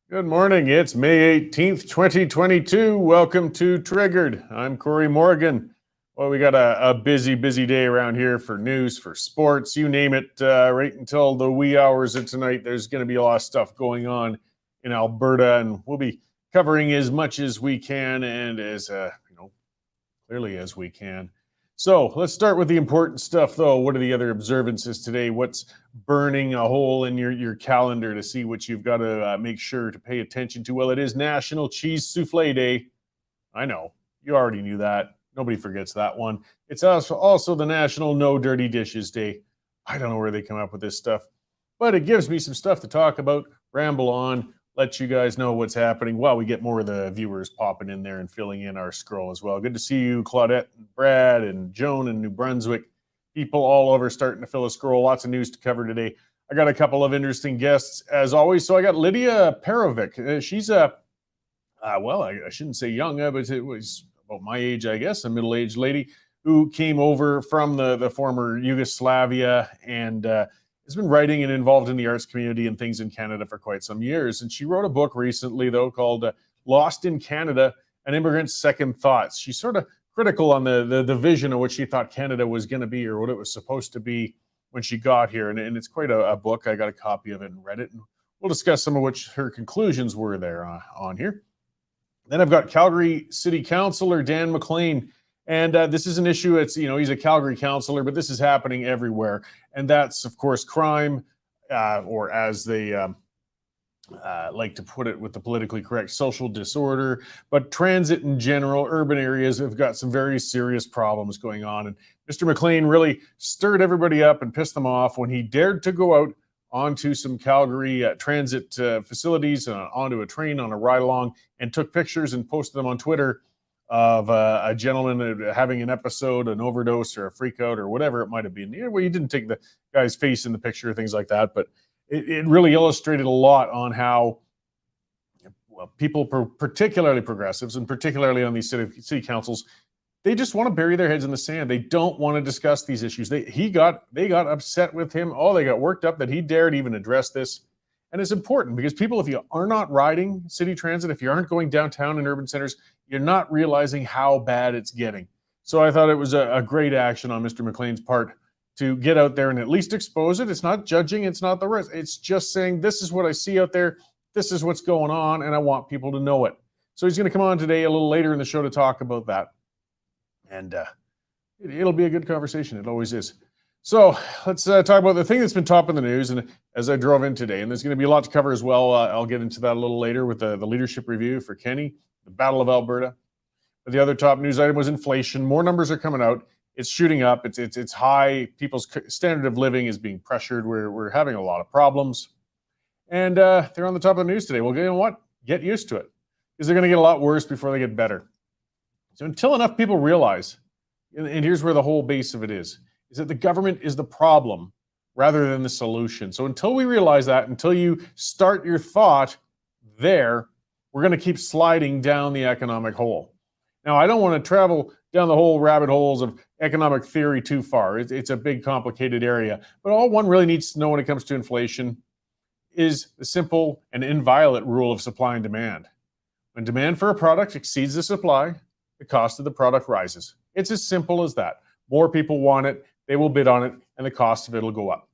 Good morning. It's May 18th, 2022. Welcome to Triggered. I'm Cory Morgan. Well, we got a busy day around here for news, for sports, you name it. Right until the wee hours of tonight, there's going to be a lot of stuff going on in Alberta, and we'll be covering as much as we can and as clearly as we can. So let's start with the important stuff, though. What are the other observances today? What's burning a hole in your calendar to see what you've got to make sure to pay attention to? Well, it is National Cheese Souffle Day. I know, you already knew that. Nobody forgets that one. It's also the National No Dirty Dishes Day. I don't know where they come up with this stuff, but it gives me some stuff to talk about, ramble on, let you guys know what's happening while we get more of the viewers popping in there and filling in our scroll as well. Good to see you, Claudette, and Brad, and Joan in New Brunswick. People all over starting to fill a scroll. Lots of news to cover today. I got a couple of interesting guests, as always. So I got Lydia Perovic. She's I shouldn't say young, but it was about my age, I guess, a middle-aged lady who came over from the former Yugoslavia and has been writing and involved in the arts community and things in Canada for quite some years. And she wrote a book recently, though, called Lost in Canada, An Immigrant's Second Thoughts. She's sort of critical on the vision of what she thought Canada was going to be or what it was supposed to be when she got here. And it's quite a book. I got a copy of it and read it. And we'll discuss some of which her conclusions were there on here. Then I've got Calgary City Councillor Dan McLean. And this is an issue. It's, he's a Calgary councillor, but this is happening everywhere. And that's, of course, crime, or as they like to put it with the politically correct, social disorder. But transit in general, urban areas have got some very serious problems going on. And Mr. McLean really stirred everybody up and pissed them off when he dared to go out onto some Calgary transit facilities, onto a train on a ride along, and took pictures and posted them on Twitter of a gentleman having an episode, an overdose or a freak out or whatever it might have been. Well, you didn't take the guy's face in the picture or things like that, but it really illustrated a lot on how people, particularly progressives and particularly on these city councils, they just want to bury their heads in the sand. They don't want to discuss these issues. They got upset with him. They got worked up that he dared even address this. And it's important because people, if you are not riding city transit, if you aren't going downtown in urban centers, you're not realizing how bad it's getting. So I thought it was a great action on Mr. McLean's part to get out there and at least expose it. It's not judging. It's not the rest. It's just saying, this is what I see out there. This is what's going on, and I want people to know it. So he's going to come on today a little later in the show to talk about that. And it'll be a good conversation. It always is. So let's talk about the thing that's been top in the news. And as I drove in today, and there's going to be a lot to cover as well. I'll get into that a little later with the leadership review for Kenny, the Battle of Alberta. But the other top news item was inflation. More numbers are coming out. It's shooting up. It's high. People's standard of living is being pressured. We're having a lot of problems. And they're on the top of the news today. Well, you know what? Get used to it, because they're going to get a lot worse before they get better. So until enough people realize, and here's where the whole base of it is that the government is the problem rather than the solution. So until we realize that, until you start your thought there, we're going to keep sliding down the economic hole. Now, I don't want to travel down the whole rabbit holes of economic theory too far. It's a big, complicated area. But all one really needs to know when it comes to inflation is the simple and inviolate rule of supply and demand. When demand for a product exceeds the supply, the cost of the product rises. It's as simple as that. More people want it, they will bid on it, and the cost of it will go up.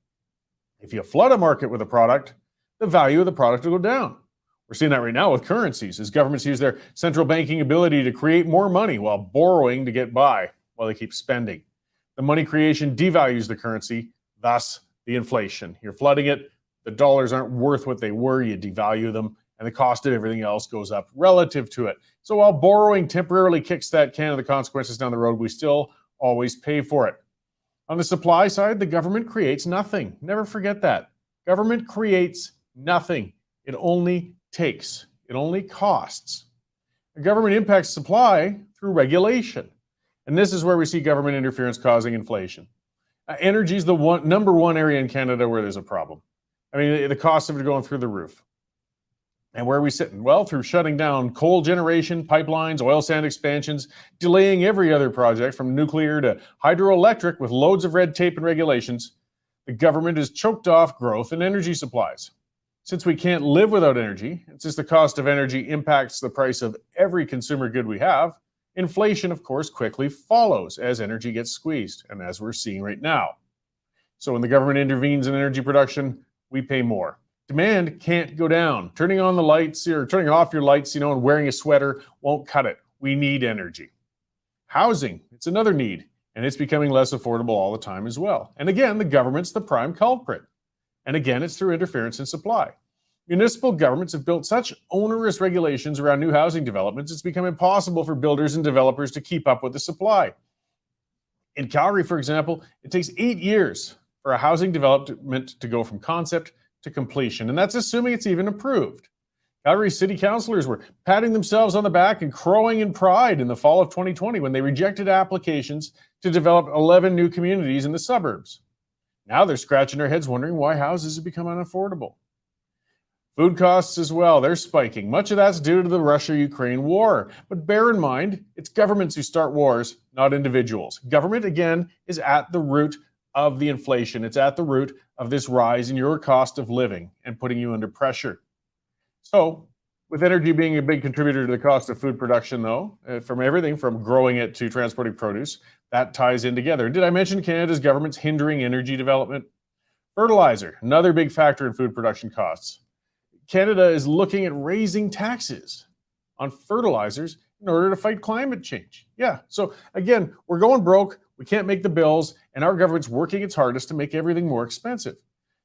If you flood a market with a product, the value of the product will go down. We're seeing that right now with currencies, as governments use their central banking ability to create more money while borrowing to get by, while they keep spending. The money creation devalues the currency, thus the inflation. You're flooding it, the dollars aren't worth what they were, you devalue them, and the cost of everything else goes up relative to it. So while borrowing temporarily kicks that can of the consequences down the road, we still always pay for it. On the supply side, the government creates nothing. Never forget that. Government creates nothing. It only takes. It only costs. The government impacts supply through regulation. And this is where we see government interference causing inflation. Energy is the number one area in Canada where there's a problem. I mean, the cost of it going through the roof. And where are we sitting? Well, through shutting down coal generation, pipelines, oil sand expansions, delaying every other project from nuclear to hydroelectric with loads of red tape and regulations, the government has choked off growth in energy supplies. Since we can't live without energy, and since the cost of energy impacts the price of every consumer good we have, inflation, of course, quickly follows as energy gets squeezed, and as we're seeing right now. So when the government intervenes in energy production, we pay more. Demand can't go down. Turning on the lights or turning off your lights, and wearing a sweater won't cut it. We need energy. Housing, it's another need, and it's becoming less affordable all the time as well. And again, the government's the prime culprit. And again, it's through interference in supply. Municipal governments have built such onerous regulations around new housing developments, it's become impossible for builders and developers to keep up with the supply. In Calgary, for example, it takes 8 years for a housing development to go from concept to completion, and that's assuming it's even approved. Calgary city councillors were patting themselves on the back and crowing in pride in the fall of 2020 when they rejected applications to develop 11 new communities in the suburbs. Now they're scratching their heads wondering why houses have become unaffordable. Food costs as well, they're spiking. Much of that's due to the Russia-Ukraine war. But bear in mind, it's governments who start wars, not individuals. Government, again, is at the root of the inflation. It's at the root of this rise in your cost of living and putting you under pressure. So, with energy being a big contributor to the cost of food production, though, from everything from growing it to transporting produce, that ties in together. Did I mention Canada's government's hindering energy development? Fertilizer, another big factor in food production costs. Canada is looking at raising taxes on fertilizers in order to fight climate change. Yeah, so again, we're going broke, we can't make the bills, and our government's working its hardest to make everything more expensive.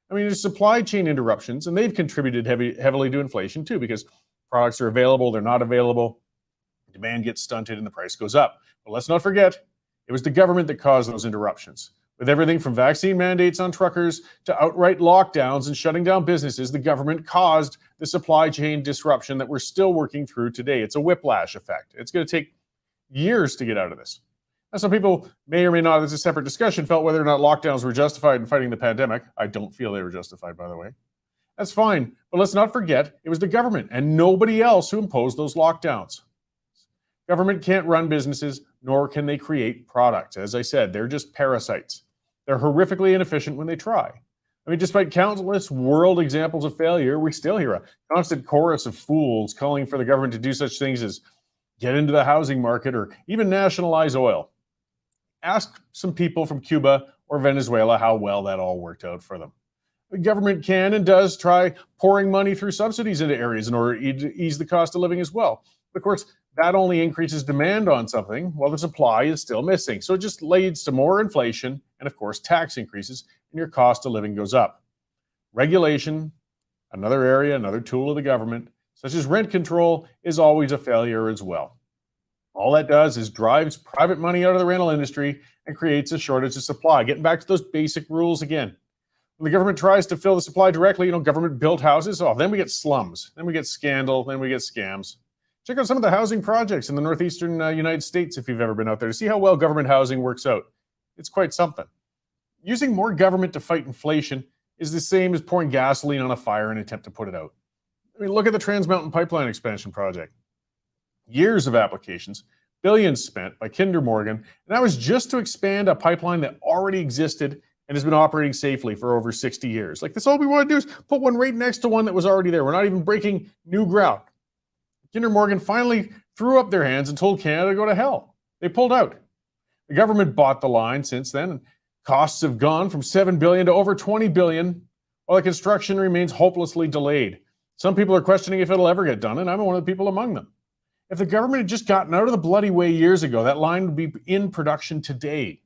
I mean, there's supply chain interruptions, and they've contributed heavily to inflation too, because products are available, they're not available, demand gets stunted, and the price goes up. But let's not forget, it was the government that caused those interruptions. With everything from vaccine mandates on truckers to outright lockdowns and shutting down businesses, the government caused the supply chain disruption that we're still working through today. It's a whiplash effect. It's going to take years to get out of this. Now, some people may or may not, as a separate discussion, felt whether or not lockdowns were justified in fighting the pandemic. I don't feel they were justified, by the way. That's fine, but let's not forget, it was the government and nobody else who imposed those lockdowns. Government can't run businesses, nor can they create products. As I said, they're just parasites. They're horrifically inefficient when they try. I mean, despite countless world examples of failure, we still hear a constant chorus of fools calling for the government to do such things as get into the housing market or even nationalize oil. Ask some people from Cuba or Venezuela how well that all worked out for them. The government can and does try pouring money through subsidies into areas in order to ease the cost of living as well. But of course, that only increases demand on something while the supply is still missing. So it just leads to more inflation and, of course, tax increases, and your cost of living goes up. Regulation, another area, another tool of the government, such as rent control, is always a failure as well. All that does is drives private money out of the rental industry and creates a shortage of supply. Getting back to those basic rules again. When the government tries to fill the supply directly, government-built houses, then we get slums, then we get scandal, then we get scams. Check out some of the housing projects in the northeastern United States if you've ever been out there to see how well government housing works out. It's quite something. Using more government to fight inflation is the same as pouring gasoline on a fire in an attempt to put it out. I mean, look at the Trans Mountain Pipeline expansion project. Years of applications, billions spent by Kinder Morgan, and that was just to expand a pipeline that already existed and has been operating safely for over 60 years. Like, that's all we want to do is put one right next to one that was already there. We're not even breaking new ground. Kinder Morgan finally threw up their hands and told Canada to go to hell. They pulled out. The government bought the line since then, and costs have gone from $7 billion to over $20 billion, while the construction remains hopelessly delayed. Some people are questioning if it'll ever get done, and I'm one of the people among them. If the government had just gotten out of the bloody way years ago, that line would be in production today.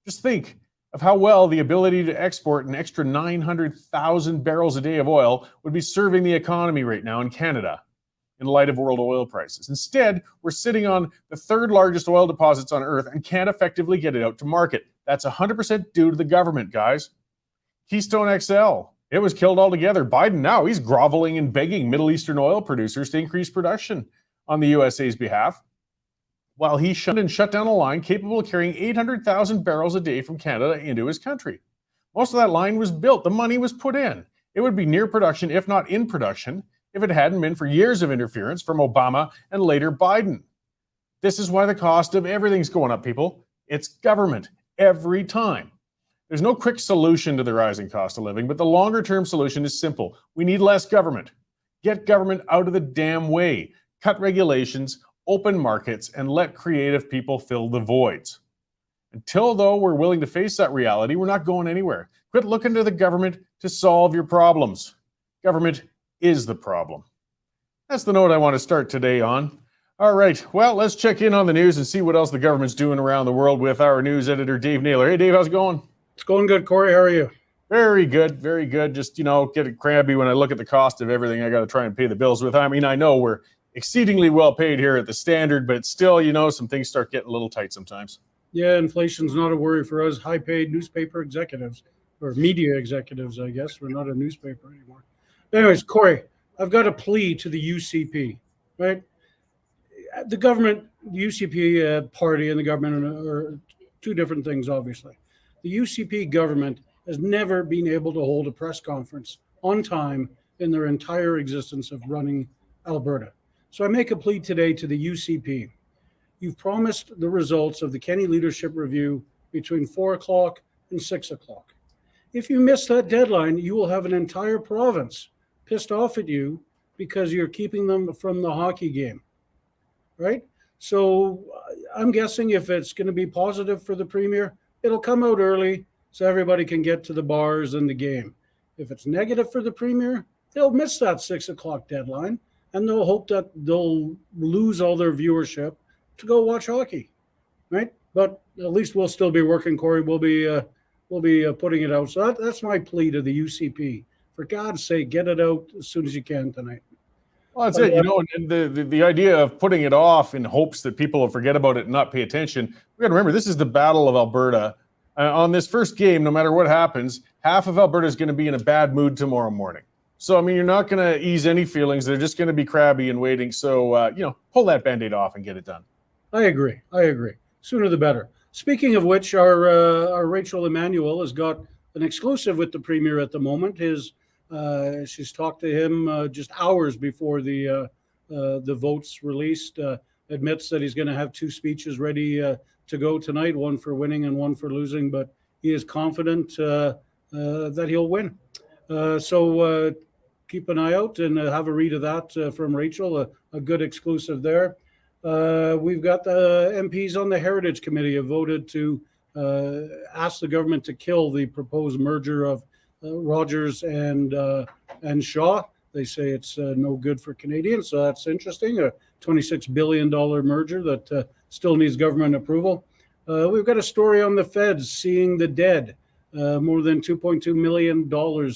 Just think of how well the ability to export an extra 900,000 barrels a day of oil would be serving the economy right now in Canada in light of world oil prices. Instead, we're sitting on the third largest oil deposits on Earth and can't effectively get it out to market. That's 100% due to the government, guys. Keystone XL, it was killed altogether. Biden now, he's groveling and begging Middle Eastern oil producers to increase production on the USA's behalf, while he shut down a line capable of carrying 800,000 barrels a day from Canada into his country. Most of that line was built. The money was put in. It would be near production, if not in production, if it hadn't been for years of interference from Obama and later Biden. This is why the cost of everything's going up, people. It's government every time. There's no quick solution to the rising cost of living, but the longer-term solution is simple. We need less government. Get government out of the damn way. Cut regulations, open markets, and let creative people fill the voids. Until, though, we're willing to face that reality, we're not going anywhere. Quit looking to the government to solve your problems. Government is the problem. That's the note I want to start today on. All right, well, let's check in on the news and see what else the government's doing around the world with our news editor, Dave Naylor. Hey, Dave, how's it going? It's going good, Cory. How are you? Very good, very good. Just, getting crabby when I look at the cost of everything I got to try and pay the bills with. I mean, I know we're exceedingly well paid here at the Standard, but still, some things start getting a little tight sometimes. Yeah, inflation's not a worry for us high-paid newspaper executives, or media executives, I guess. We're not a newspaper anymore. Anyways, Cory, I've got a plea to the UCP, right? The government, the UCP party and the government are two different things, obviously. The UCP government has never been able to hold a press conference on time in their entire existence of running Alberta. So I make a plea today to the UCP. You've promised the results of the Kenny Leadership Review between 4 o'clock and 6 o'clock. If you miss that deadline, you will have an entire province pissed off at you because you're keeping them from the hockey game, right? So I'm guessing if it's going to be positive for the Premier, it'll come out early so everybody can get to the bars and the game. If it's negative for the Premier, they'll miss that 6 o'clock deadline and they'll hope that they'll lose all their viewership to go watch hockey, right? But at least we'll still be working, Cory. We'll be putting it out. So that's my plea to the UCP. For God's sake, get it out as soon as you can tonight. Well, that's it. And the idea of putting it off in hopes that people will forget about it and not pay attention. We got to remember, this is the Battle of Alberta. On this first game, no matter what happens, half of Alberta is going to be in a bad mood tomorrow morning. So, I mean, you're not going to ease any feelings. They're just going to be crabby and waiting. So, pull that Band-Aid off and get it done. I agree. Sooner the better. Speaking of which, our Rachel Emmanuel has got an exclusive with the Premier at the moment. She's talked to him just hours before the votes released. Admits that he's going to have 2 speeches ready to go tonight, one for winning and one for losing, but he is confident that he'll win. So keep an eye out and have a read of that from Rachel, a good exclusive there. We've got the MPs on the Heritage Committee have voted to ask the government to kill the proposed merger of Rogers and Shaw. They say it's no good for Canadians, so that's interesting. A $26 billion merger that still needs government approval. We've got a story on the feds seeing the dead. More than $2.2 million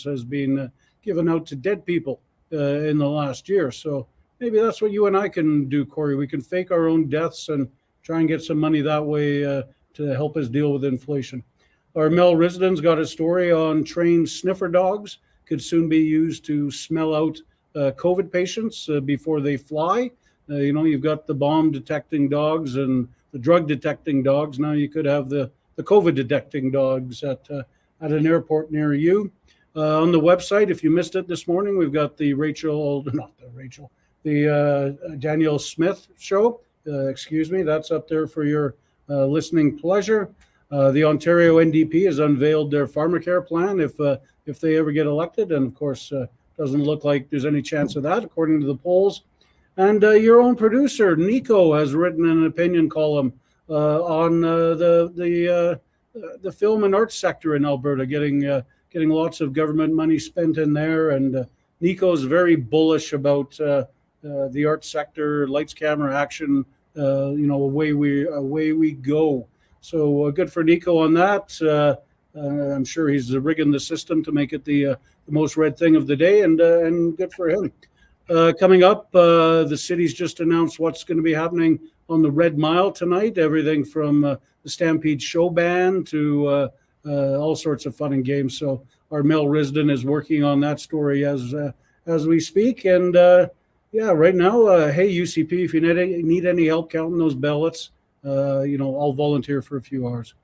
has been given out to dead people in the last year. So maybe that's what you and I can do, Cory. We can fake our own deaths and try and get some money that way to help us deal with inflation. Our Mel Risden's got a story on trained sniffer dogs could soon be used to smell out COVID patients before they fly. You've got the bomb detecting dogs and the drug detecting dogs. Now you could have the COVID detecting dogs at an airport near you. On the website, if you missed it this morning, we've got the Danielle Smith show. That's up there for your listening pleasure. The Ontario NDP has unveiled their pharmacare plan if they ever get elected, and of course, doesn't look like there's any chance of that according to the polls. And your own producer Nico has written an opinion column on the film and arts sector in Alberta, getting lots of government money spent in there. And Nico's very bullish about the arts sector, lights, camera, action. Away we go. So good for Nico on that. I'm sure he's rigging the system to make it the most read thing of the day, and good for him. Coming up, the city's just announced what's going to be happening on the Red Mile tonight. Everything from the Stampede Show Band to all sorts of fun and games. So our Mel Risden is working on that story as we speak. And right now, hey UCP, if you need any help counting those ballots, I'll volunteer for a few hours.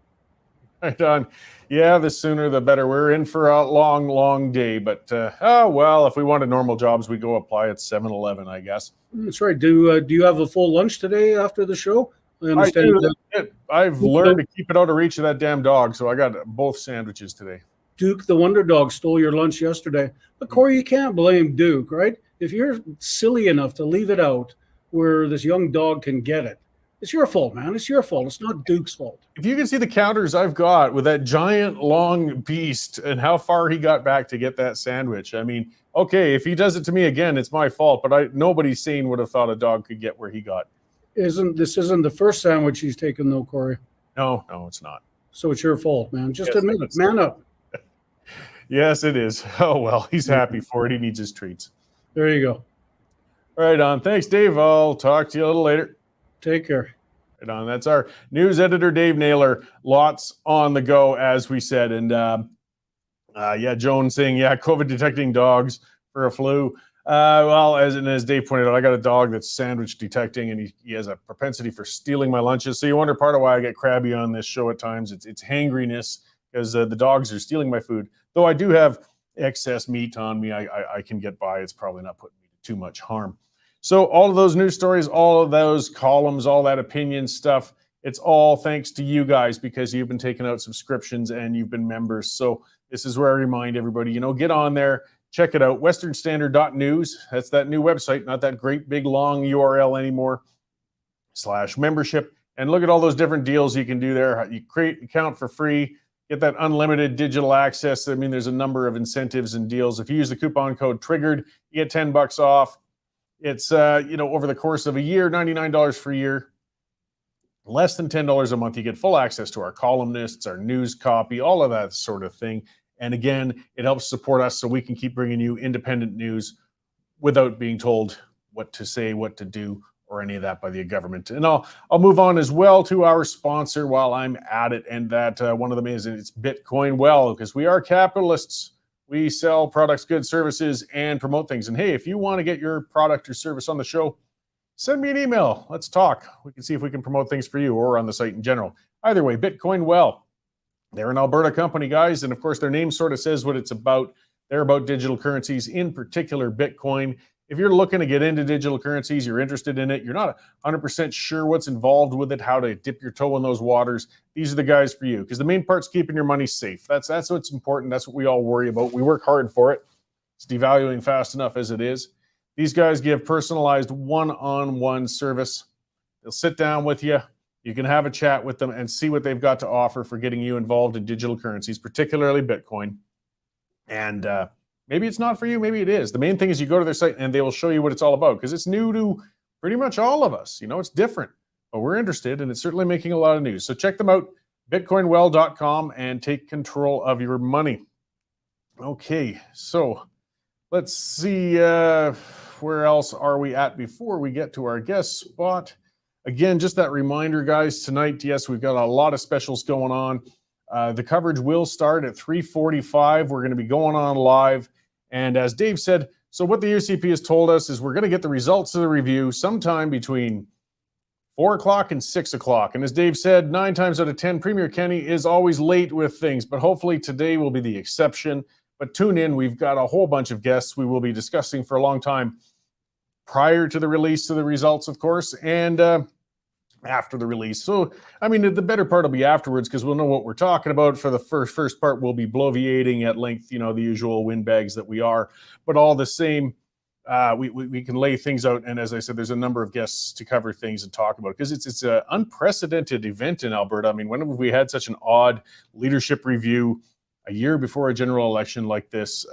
Right on. Yeah, the sooner the better. We're in for a long, long day. But, if we wanted normal jobs, we go apply at 7-Eleven, I guess. That's right. Do you have a full lunch today after the show? I understand that I've learned to keep it out of reach of that damn dog, so I got both sandwiches today. Duke the Wonder Dog stole your lunch yesterday. But Cory, you can't blame Duke, right? If you're silly enough to leave it out where this young dog can get it, it's your fault, man. It's your fault. It's not Duke's fault. If you can see the counters I've got with that giant long beast and how far he got back to get that sandwich, I mean, okay, if he does it to me again, it's my fault. But nobody sane would have thought a dog could get where he got. Isn't the first sandwich he's taken though, Cory? No, it's not. So it's your fault, man. Just admit it. Man up. Yes, it is. Oh, well, he's happy for it. He needs his treats. There you go. Right on. Thanks, Dave. I'll talk to you a little later. Take care. Right on. That's our news editor, Dave Naylor. Lots on the go, as we said. And Joan saying, COVID detecting dogs for a flu. Well, as Dave pointed out, I got a dog that's sandwich detecting, and he has a propensity for stealing my lunches. So you wonder part of why I get crabby on this show at times. It's hangriness because the dogs are stealing my food. Though I do have excess meat on me, I can get by. It's probably not putting me to too much harm. So all of those news stories, all of those columns, all that opinion stuff, it's all thanks to you guys because you've been taking out subscriptions and you've been members. So this is where I remind everybody, get on there, check it out, westernstandard.news. That's that new website, not that great big long URL anymore, /membership. And look at all those different deals you can do there. You create an account for free. Get that unlimited digital access. I mean, there's a number of incentives and deals. If you use the coupon code TRIGGERED, you get $10 off. It's, over the course of a year, $99 for a year, less than $10 a month. You get full access to our columnists, our news copy, all of that sort of thing. And again, it helps support us so we can keep bringing you independent news without being told what to say, what to do, or any of that by the government. And I'll move on as well to our sponsor while I'm at it. And that one of them it's Bitcoin Well, because we are capitalists. We sell products, goods, services, and promote things. And hey, if you want to get your product or service on the show, send me an email. Let's talk. We can see if we can promote things for you or on the site in general. Either way, Bitcoin Well. They're an Alberta company, guys. And of course, their name sort of says what it's about. They're about digital currencies, in particular Bitcoin. If you're looking to get into digital currencies, you're interested in it, you're not 100% sure what's involved with it, how to dip your toe in those waters, these are the guys for you. Because the main part's keeping your money safe. That's what's important. That's what we all worry about. We work hard for it. It's devaluing fast enough as it is. These guys give personalized one-on-one service. They'll sit down with you. You can have a chat with them and see what they've got to offer for getting you involved in digital currencies, particularly Bitcoin. And maybe it's not for you. Maybe it is. The main thing is you go to their site and they will show you what it's all about because it's new to pretty much all of us. It's different, but we're interested and it's certainly making a lot of news. So check them out, bitcoinwell.com, and take control of your money. Okay, so let's see where else are we at before we get to our guest spot. Again, just that reminder, guys, tonight, yes, we've got a lot of specials going on. The coverage will start at 3:45. We're going to be going on live. And as Dave said, so what the UCP has told us is we're going to get the results of the review sometime between 4 o'clock and 6 o'clock. And as Dave said, 9 times out of 10, Premier Kenney is always late with things. But hopefully today will be the exception. But tune in. We've got a whole bunch of guests we will be discussing for a long time prior to the release of the results, of course, and after the release. So, I mean, the better part will be afterwards because we'll know what we're talking about. For the first part, we'll be bloviating at length, the usual windbags that we are. But all the same, we can lay things out. And as I said, there's a number of guests to cover things and talk about it because it's an unprecedented event in Alberta. I mean, when have we had such an odd leadership review a year before a general election like this?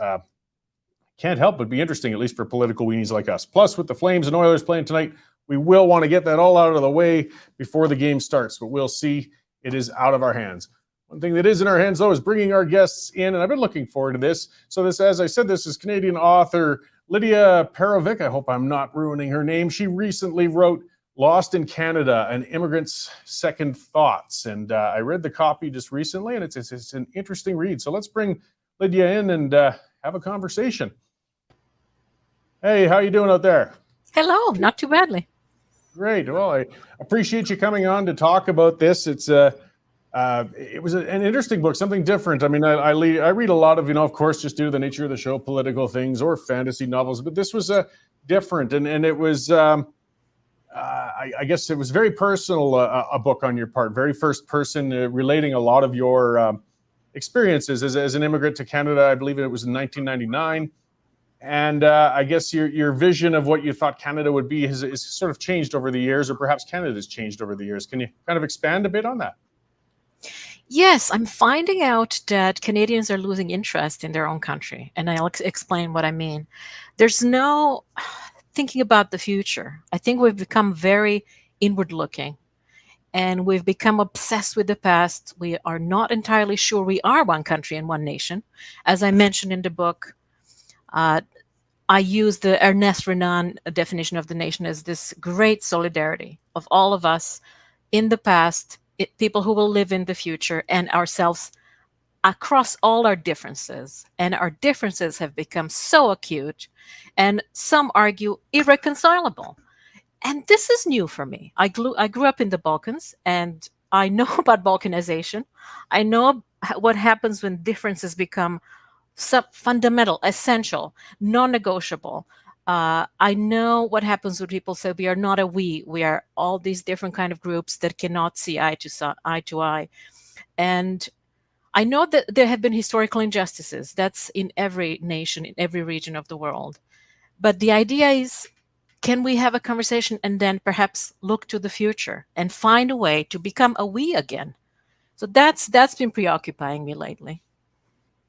Can't help but be interesting, at least for political weenies like us. Plus, with the Flames and Oilers playing tonight, we will want to get that all out of the way before the game starts, but we'll see. It is out of our hands. One thing that is in our hands, though, is bringing our guests in, and I've been looking forward to this. So this, as I said, this is Canadian author Lydia Perovic. I hope I'm not ruining her name. She recently wrote Lost in Canada, An Immigrant's Second Thoughts, and I read the copy just recently, and it's an interesting read. So let's bring Lydia in and have a conversation. Hey, how you doing out there? Hello, not too badly. Great. Well, I appreciate you coming on to talk about this. It was an interesting book, something different. I mean, I read a lot of, of course, just due to the nature of the show, political things or fantasy novels, but this was different. And it was, I guess it was very personal, a book on your part, very first person, relating a lot of your experiences as an immigrant to Canada. I believe it was in 1999. And I guess your vision of what you thought Canada would be has sort of changed over the years, or perhaps Canada's changed over the years. Can you kind of expand a bit on that? Yes, I'm finding out that Canadians are losing interest in their own country, and I'll explain what I mean. There's no thinking about the future. I think we've become very inward looking, and we've become obsessed with the past. We are not entirely sure we are one country and one nation. As I mentioned in the book, I use the Ernest Renan definition of the nation as this great solidarity of all of us in the past, people who will live in the future, and ourselves across all our differences. And our differences have become so acute, and some argue irreconcilable. And this is new for me. I grew up in the Balkans, and I know about Balkanization. I know what happens when differences become fundamental, essential, non-negotiable. I know what happens when people say we are not a we are all these different kind of groups that cannot see eye to eye. And I know that there have been historical injustices. That's in every nation, in every region of the world. But the idea is, can we have a conversation and then perhaps look to the future and find a way to become a we again? So that's been preoccupying me lately.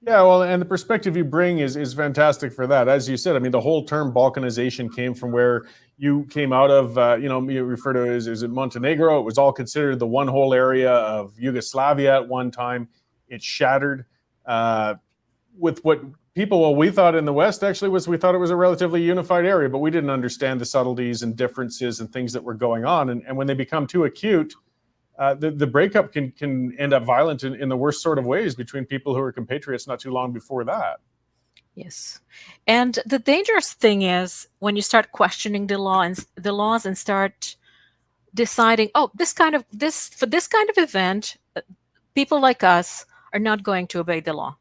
Yeah, well, and the perspective you bring is fantastic for that. As you said, I mean, the whole term Balkanization came from where you came out of. You refer to it as Montenegro. It was all considered the one whole area of Yugoslavia at one time. It shattered with what we thought in the West actually was, we thought it was a relatively unified area, but we didn't understand the subtleties and differences and things that were going on. And when they become too acute, the breakup can end up violent in the worst sort of ways between people who are compatriots not too long before that. Yes. And the dangerous thing is when you start questioning the laws and start deciding, oh, for this kind of event, people like us are not going to obey the law.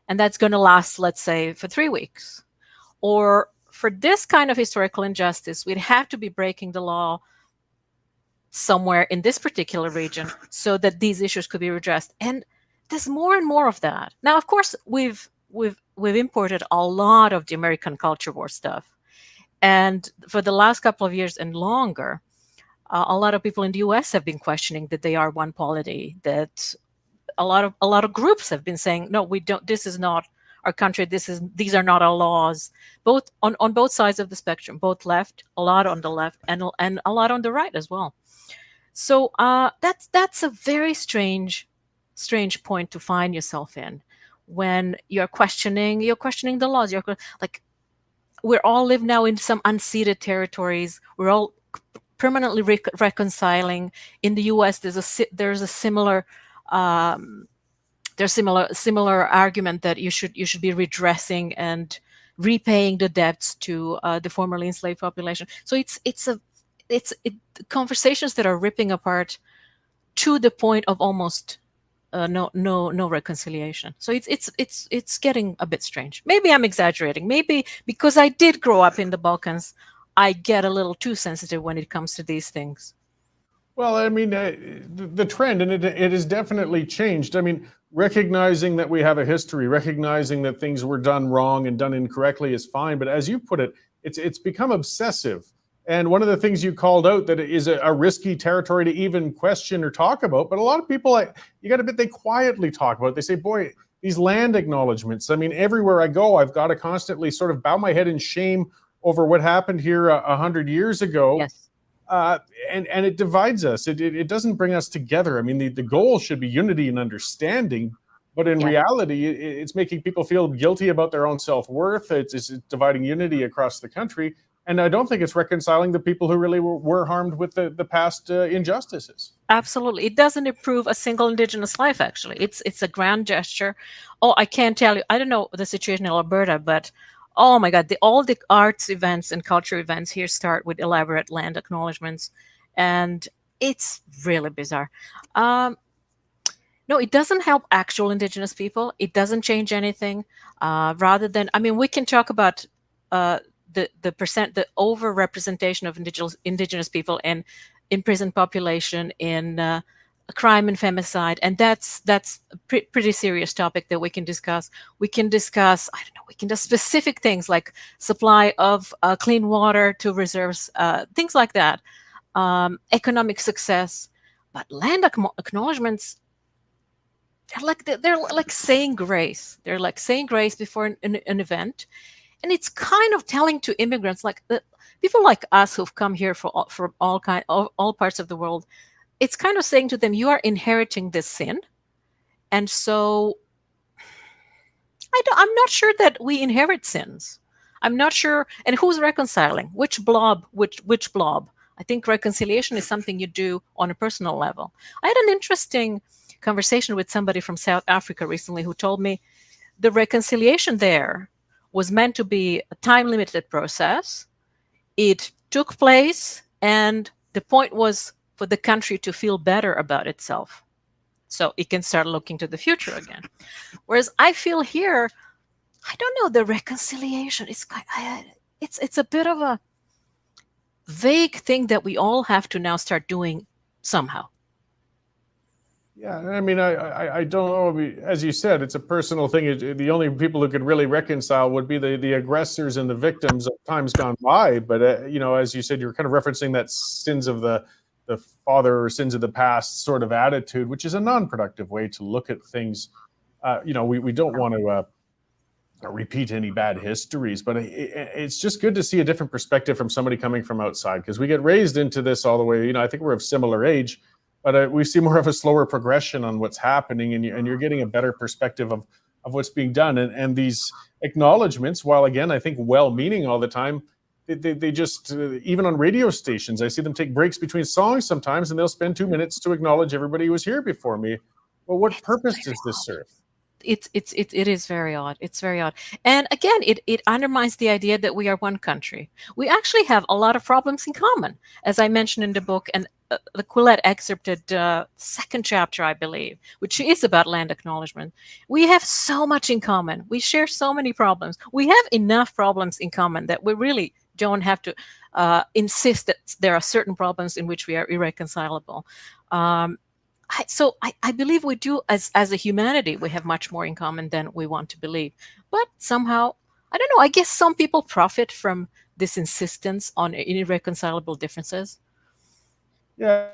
And that's going to last, let's say, for 3 weeks. Or for this kind of historical injustice, we'd have to be breaking the law somewhere in this particular region so that these issues could be addressed. And there's more and more of that. Now, of course, we've imported a lot of the American culture war stuff. And for the last couple of years and longer, a lot of people in the US have been questioning that they are one polity, that a lot of groups have been saying, no, we don't, this is not our country, these are not our laws, both on both sides of the spectrum, both left, a lot on the left, and a lot on the right as well. So that's a very strange point to find yourself in when you're questioning the laws. You're like, we're all live now in some unceded territories. We're all permanently reconciling. In the U.S., there's a similar similar argument that you should be redressing and repaying the debts to the formerly enslaved population. So it's conversations that are ripping apart to the point of almost no reconciliation. So it's getting a bit strange. Maybe I'm exaggerating. Maybe because I did grow up in the Balkans, I get a little too sensitive when it comes to these things. Well, I mean, the trend, and it has definitely changed. I mean, recognizing that we have a history, recognizing that things were done wrong and done incorrectly is fine. But as you put it, it's become obsessive. And one of the things you called out that is a risky territory to even question or talk about. But a lot of people, they quietly talk about it. They say, boy, these land acknowledgements. I mean, everywhere I go, I've got to constantly sort of bow my head in shame over what happened here 100 years ago. Yes. And it divides us. It doesn't bring us together. I mean, the goal should be unity and understanding, but in reality, it's making people feel guilty about their own self-worth. It's dividing unity across the country. And I don't think it's reconciling the people who really were harmed with the past injustices. Absolutely. It doesn't improve a single Indigenous life, actually. It's a grand gesture. Oh, I can't tell you. I don't know the situation in Alberta, but oh my God, all the arts events and culture events here start with elaborate land acknowledgements. And it's really bizarre. No, it doesn't help actual Indigenous people. It doesn't change anything. Rather than, I mean, we can talk about the over-representation of indigenous people and in prison population, in crime and femicide, and that's a pretty serious topic that we can discuss. We can discuss, I don't know, we can discuss specific things like supply of clean water to reserves, things like that, economic success. But land acknowledgements, they're like saying grace. They're like saying grace before an event, and it's kind of telling to immigrants, like people like us who've come here from all parts of the world. It's kind of saying to them, you are inheriting this sin. And so I'm not sure that we inherit sins. I'm not sure. And who's reconciling? Which blob? Which blob? I think reconciliation is something you do on a personal level. I had an interesting conversation with somebody from South Africa recently who told me the reconciliation there was meant to be a time-limited process. It took place, and the point was for the country to feel better about itself, so it can start looking to the future again. Whereas I feel here, I don't know, the reconciliation is it's a bit of a vague thing that we all have to now start doing somehow. Yeah, I mean, I don't know. I mean, as you said, it's a personal thing. The only people who could really reconcile would be the aggressors and the victims of times gone by. But as you said, you're kind of referencing that sins of the father or sins of the past sort of attitude, which is a non-productive way to look at things. We don't want to repeat any bad histories, but it's just good to see a different perspective from somebody coming from outside, because we get raised into this all the way. I think we're of similar age, but we see more of a slower progression on what's happening, and you're getting a better perspective of what's being done. And these acknowledgements, while again, I think well-meaning all the time, they just, even on radio stations, I see them take breaks between songs sometimes, and they'll spend 2 minutes to acknowledge everybody who was here before me. Well, what purpose does this serve? It is very odd. It's very odd. And again, it undermines the idea that we are one country. We actually have a lot of problems in common, as I mentioned in the book, and the Quillette excerpted second chapter, I believe, which is about land acknowledgement. We have so much in common. We share so many problems. We have enough problems in common that we really don't have to insist that there are certain problems in which we are irreconcilable. So I believe we do, as a humanity, we have much more in common than we want to believe. But somehow, I don't know, I guess some people profit from this insistence on irreconcilable differences. Yeah,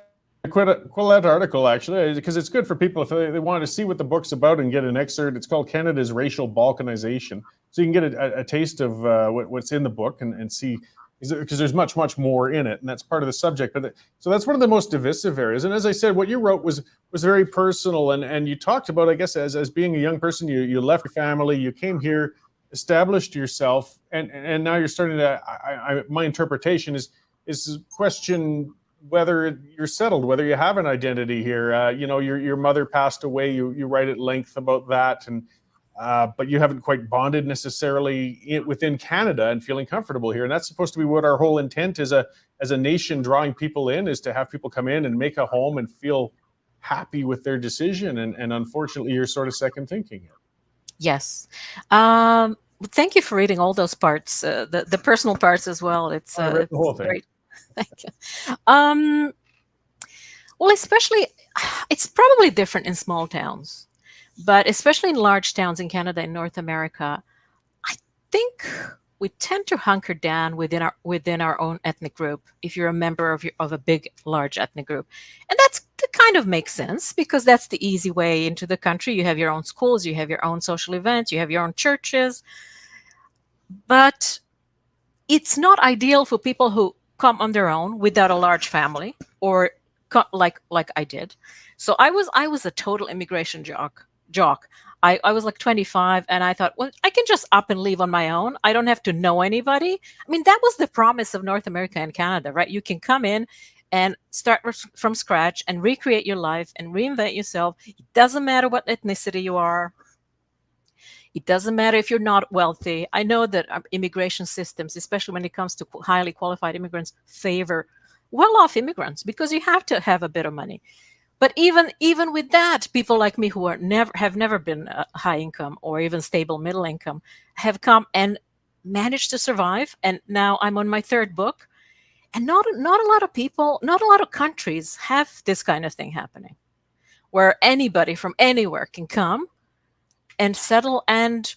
Quillette article, actually, because it's good for people if they want to see what the book's about and get an excerpt. It's called Canada's Racial Balkanization. So you can get a taste of what's in the book and see, because there's much, much more in it, and that's part of the subject. But so that's one of the most divisive areas. And as I said, what you wrote was very personal, and you talked about, I guess, as being a young person, you left your family, you came here, established yourself, and now you're starting to. My interpretation is question whether you're settled, whether you have an identity here. Your mother passed away. You write at length about that, and but you haven't quite bonded necessarily within Canada and feeling comfortable here. And that's supposed to be what our whole intent is, as a nation drawing people in, is to have people come in and make a home and feel happy with their decision. And unfortunately, you're sort of second thinking it. Yes. Thank you for reading all those parts, the personal parts as well. It's I read the whole thing. Great. Thank you. Well, especially, it's probably different in small towns, but especially in large towns in Canada and North America, I think we tend to hunker down within our own ethnic group if you're a member of a big, large ethnic group. And that kind of makes sense, because that's the easy way into the country. You have your own schools, you have your own social events, you have your own churches. But it's not ideal for people who come on their own without a large family, or like I did. So I was a total immigration jock. I was like 25, and I thought, well, I can just up and leave on my own. I don't have to know anybody. I mean, that was the promise of North America and Canada, right? You can come in and start from scratch and recreate your life and reinvent yourself. It doesn't matter what ethnicity you are. It doesn't matter if you're not wealthy. I know that our immigration systems, especially when it comes to highly qualified immigrants, favor well-off immigrants because you have to have a bit of money. But even with that, people like me who have never been high income or even stable middle income have come, and managed to survive, and now I'm on my third book. And not a lot of people, not a lot of countries have this kind of thing happening, where anybody from anywhere can come and settle and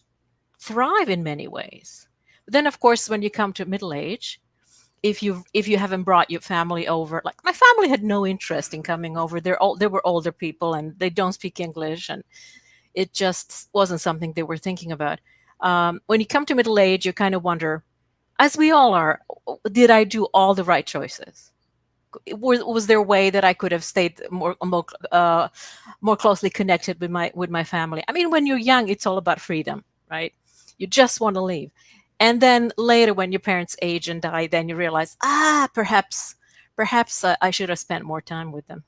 thrive in many ways. But then, of course, when you come to middle age, if you haven't brought your family over, like my family had no interest in coming over. They were older people and they don't speak English, and it just wasn't something they were thinking about. When you come to middle age, you kind of wonder, as we all are, did I do all the right choices? Was there a way that I could have stayed more closely connected with my family? I mean, when you're young, it's all about freedom, right? You just want to leave. And then later, when your parents age and die, then you realize, perhaps I should have spent more time with them.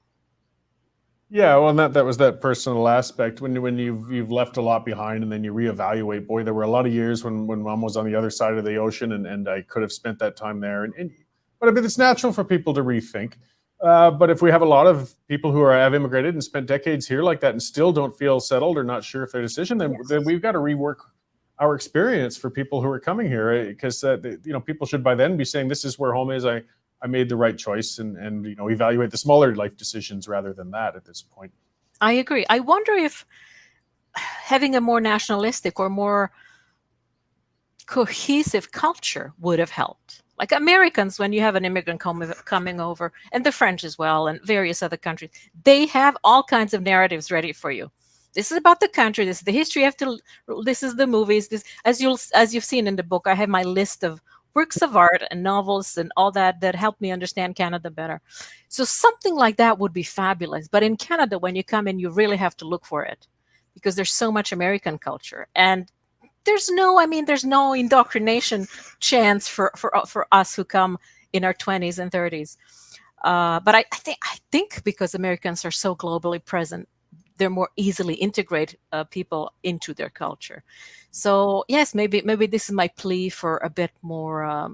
Yeah, well, and that was that personal aspect when you've left a lot behind, and then you reevaluate. Boy, there were a lot of years when Mom was on the other side of the ocean, and I could have spent that time there. But I mean, it's natural for people to rethink. But if we have a lot of people who have immigrated and spent decades here like that and still don't feel settled or not sure if their decision, then we've got to rework our experience for people who are coming here, because people should by then be saying, this is where home is. I made the right choice, and evaluate the smaller life decisions rather than that at this point. I agree. I wonder if having a more nationalistic or more cohesive culture would have helped. Like Americans, when you have an immigrant coming over, and the French as well, and various other countries, they have all kinds of narratives ready for you. This is about the country. This is the history. This is the movies. This, as you've seen in the book, I have my list of works of art and novels and all that help me understand Canada better. So something like that would be fabulous. But in Canada, when you come in, you really have to look for it, because there's so much American culture, and there's no indoctrination chance for us who come in our 20s and 30s. But I think because Americans are so globally present, they're more easily integrate people into their culture. So yes, maybe this is my plea for a bit more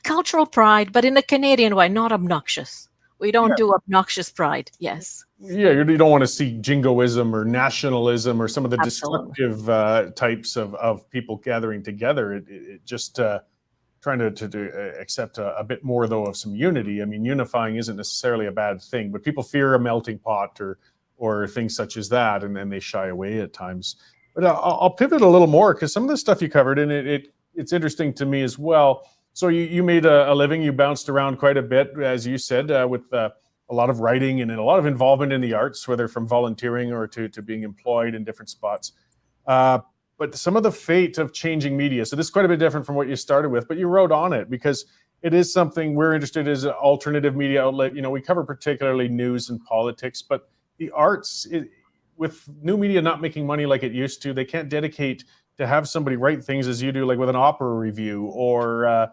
cultural pride, but in a Canadian way, not obnoxious. We don't do obnoxious pride. Yes. Yeah, you don't want to see jingoism or nationalism or some of the Absolutely. destructive types of people gathering together. It just trying to accept a bit more, though, of some unity. I mean, unifying isn't necessarily a bad thing, but people fear a melting pot or things such as that, and then they shy away at times. But I'll pivot a little more, because some of the stuff you covered, and it's interesting to me as well. So you made a living, you bounced around quite a bit, as you said, with a lot of writing and a lot of involvement in the arts, whether from volunteering or to being employed in different spots. But some of the fate of changing media. So this is quite a bit different from what you started with, but you wrote on it because it is something we're interested in as an alternative media outlet. We cover particularly news and politics, but the arts, with new media not making money like it used to, they can't dedicate to have somebody write things as you do, like with an opera review or,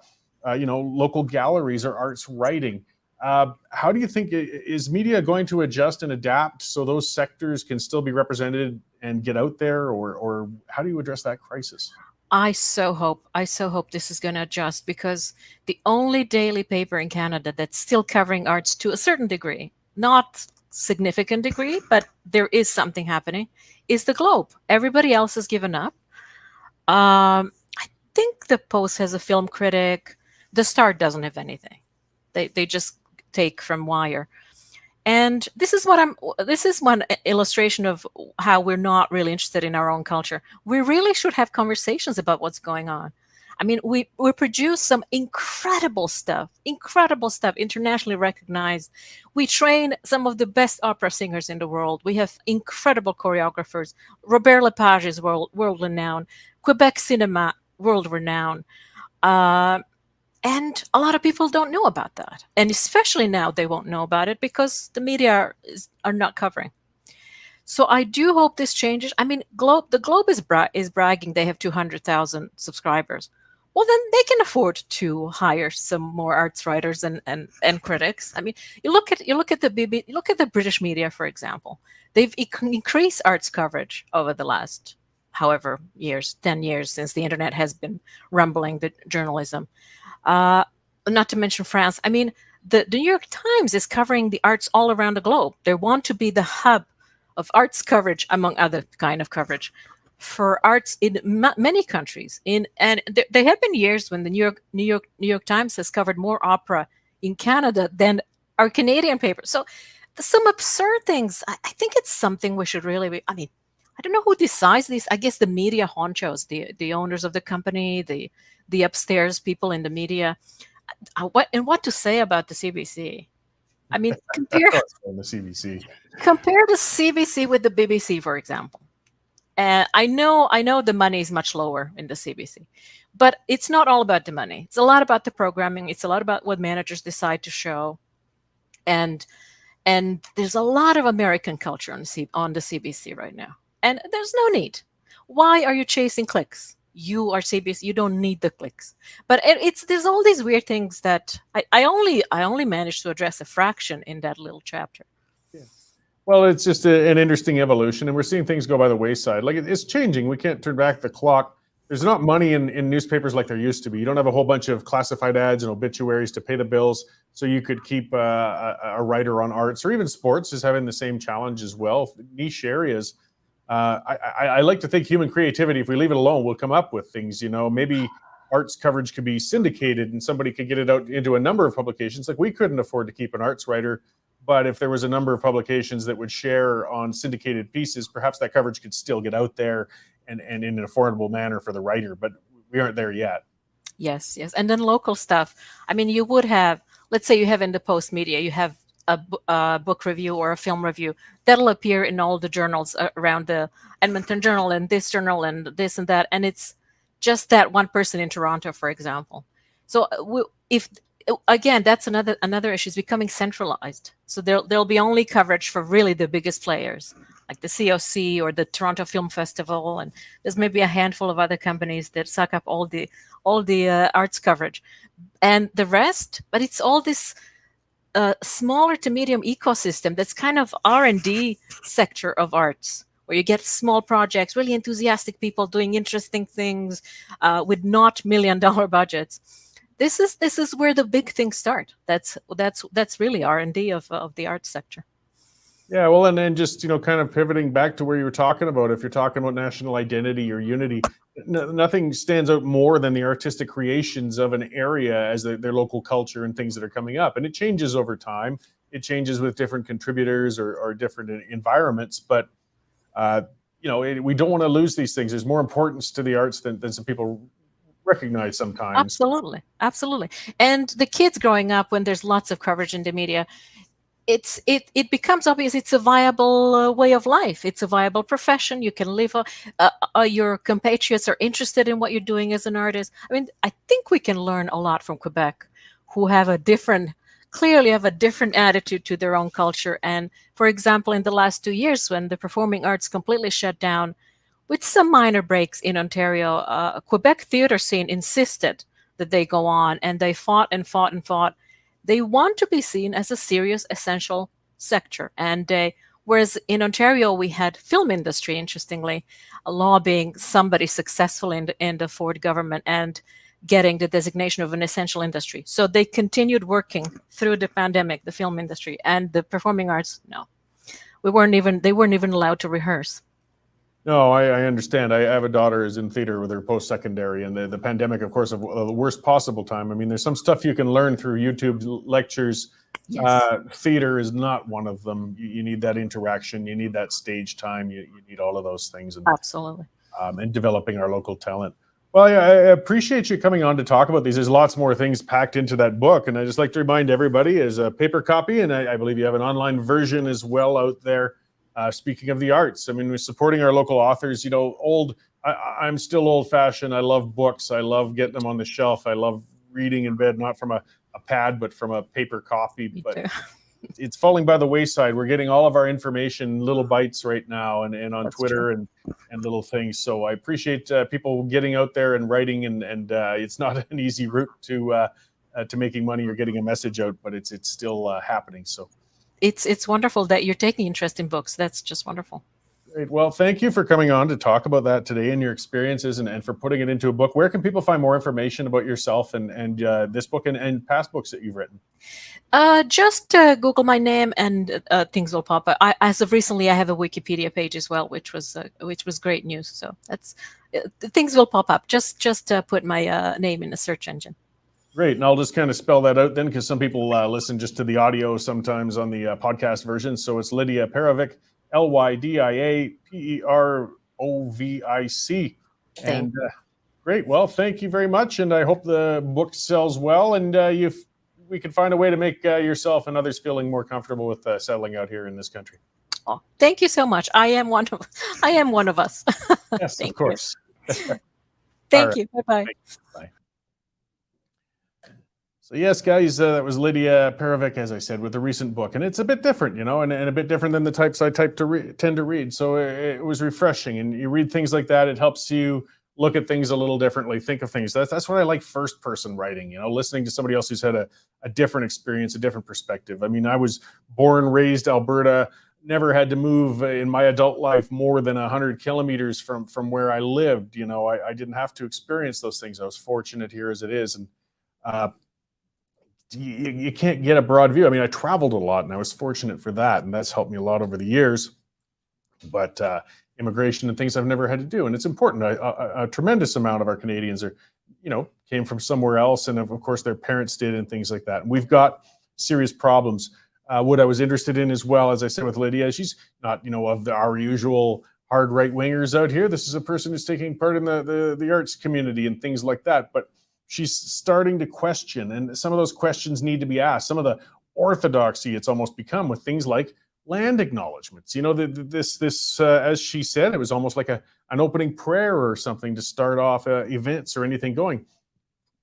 local galleries or arts writing. How do you think, is media going to adjust and adapt so those sectors can still be represented and get out there, or how do you address that crisis? I so hope this is going to adjust, because the only daily paper in Canada that's still covering arts to a certain degree, not significant degree, but there is something happening, is the Globe. Everybody else has given up. I think the Post has a film critic. The Star doesn't have anything. They just take from Wire. And this is one illustration of how we're not really interested in our own culture. We really should have conversations about what's going on. I mean, we produce some incredible stuff, internationally recognized. We train some of the best opera singers in the world. We have incredible choreographers. Robert Lepage is world renowned. Quebec cinema, world renowned. And a lot of people don't know about that. And especially now, they won't know about it because the media are not covering. So I do hope this changes. I mean, the Globe is bragging they have 200,000 subscribers. Well, then they can afford to hire some more arts writers and critics. I mean, you look at the British media, for example. They've increased arts coverage over the last however years, 10 years, since the internet has been rumbling the journalism. Not to mention France. I mean, the New York Times is covering the arts all around the globe. They want to be the hub of arts coverage, among other kind of coverage. for arts in many countries. And there have been years when the New York Times has covered more opera in Canada than our Canadian paper. So some absurd things. I think it's something we should really be. I mean, I don't know who decides this. I guess the media honchos, the owners of the company, the upstairs people in the media. What to say about the CBC? I mean, compare On the CBC. compare the CBC with the BBC, for example. I know the money is much lower in the CBC, but it's not all about the money. It's a lot about the programming. It's a lot about what managers decide to show, and there's a lot of American culture on the CBC right now, and there's no need. Why are you chasing clicks? You are CBC. You don't need the clicks. But there's all these weird things that I only managed to address a fraction in that little chapter. Well, it's just an interesting evolution, and we're seeing things go by the wayside. Like it's changing. We can't turn back the clock. There's not money in newspapers like there used to be. You don't have a whole bunch of classified ads and obituaries to pay the bills, so you could keep a writer on arts, or even sports is having the same challenge as well. Niche areas. I like to think human creativity, if we leave it alone, will come up with things. Maybe arts coverage could be syndicated, and somebody could get it out into a number of publications. Like we couldn't afford to keep an arts writer. But if there was a number of publications that would share on syndicated pieces, perhaps that coverage could still get out there and in an affordable manner for the writer. But we aren't there yet. Yes. And then local stuff. I mean, you would have, let's say you have in the Post Media, you have a book review or a film review that'll appear in all the journals around the Edmonton Journal and this journal and this and that. And it's just that one person in Toronto, for example. So again, that's another issue. Is becoming centralized. So there'll be only coverage for really the biggest players, like the COC or the Toronto Film Festival, and there's maybe a handful of other companies that suck up all the arts coverage, and the rest. But it's all this smaller to medium ecosystem that's kind of R&D sector of arts, where you get small projects, really enthusiastic people doing interesting things with not $1 million budgets. This is where the big things start. That's really R&D of the arts sector. Yeah, well, and then just kind of pivoting back to where you were talking about, if you're talking about national identity or unity, nothing stands out more than the artistic creations of an area as their local culture and things that are coming up. And it changes over time. It changes with different contributors or different environments. But we don't want to lose these things. There's more importance to the arts than some people recognize sometimes. Absolutely. And the kids growing up, when there's lots of coverage in the media, it becomes obvious it's a viable way of life. It's a viable profession. You can live. Your compatriots are interested in what you're doing as an artist. I mean, I think we can learn a lot from Quebec, who clearly have a different attitude to their own culture. And for example, in the last 2 years, when the performing arts completely shut down, with some minor breaks in Ontario, Quebec theater scene insisted that they go on, and they fought and fought and fought. They want to be seen as a serious, essential sector. And whereas in Ontario, we had film industry, interestingly, lobbying somebody successful in the Ford government and getting the designation of an essential industry. So they continued working through the pandemic, the film industry, and the performing arts. No, they weren't even allowed to rehearse. No, I understand. I have a daughter who's in theater with her post-secondary, and the pandemic, of course, of the worst possible time. I mean, there's some stuff you can learn through YouTube lectures. Yes. Theater is not one of them. You need that interaction. You need that stage time. You need all of those things. And, absolutely. And developing our local talent. Well, yeah, I appreciate you coming on to talk about these. There's lots more things packed into that book. And I just like to remind everybody, as a paper copy, and I believe you have an online version as well out there. Speaking of the arts, I mean, we're supporting our local authors. I'm still old-fashioned. I love books. I love getting them on the shelf. I love reading in bed, not from a pad, but from a paper copy. But it's falling by the wayside. We're getting all of our information in little bites right now, and on That's Twitter and little things. So I appreciate people getting out there and writing, and it's not an easy route to making money or getting a message out, but it's still happening. So. It's wonderful that you're taking interest in books. That's just wonderful. Great. Well, thank you for coming on to talk about that today and your experiences and for putting it into a book. Where can people find more information about yourself and this book and past books that you've written? Just Google my name and things will pop up. As of recently, I have a Wikipedia page as well, which was great news. So that's things will pop up. Just put my name in the search engine. Great. And I'll just kind of spell that out then, because some people listen just to the audio sometimes on the podcast version. So it's Lydia Perovic, Lydia Perovic. And great. Well, thank you very much. And I hope the book sells well and we can find a way to make yourself and others feeling more comfortable with settling out here in this country. Oh, thank you so much. I am one of us. Yes, of course. Thank you. Bye-bye. Bye. So yes, guys, that was Lydia Perovic, as I said, with a recent book. And it's a bit different, and a bit different than the types I tend to read. So it was refreshing. And you read things like that, it helps you look at things a little differently, think of things. That's what I like first person writing, listening to somebody else who's had a different experience, a different perspective. I mean, I was born, raised Alberta, never had to move in my adult life more than 100 kilometers from where I lived. I didn't have to experience those things. I was fortunate here as it is. And you can't get a broad view. I mean, I traveled a lot and I was fortunate for that. And that's helped me a lot over the years. But immigration and things I've never had to do. And it's important. A tremendous amount of our Canadians are, came from somewhere else. And of course, their parents did and things like that. And we've got serious problems. What I was interested in as well, as I said with Lydia, she's not, of our usual hard right wingers out here. This is a person who's taking part in the arts community and things like that. But she's starting to question, and some of those questions need to be asked. Some of the orthodoxy it's almost become with things like land acknowledgements. This as she said, it was almost like an opening prayer or something to start off events or anything going.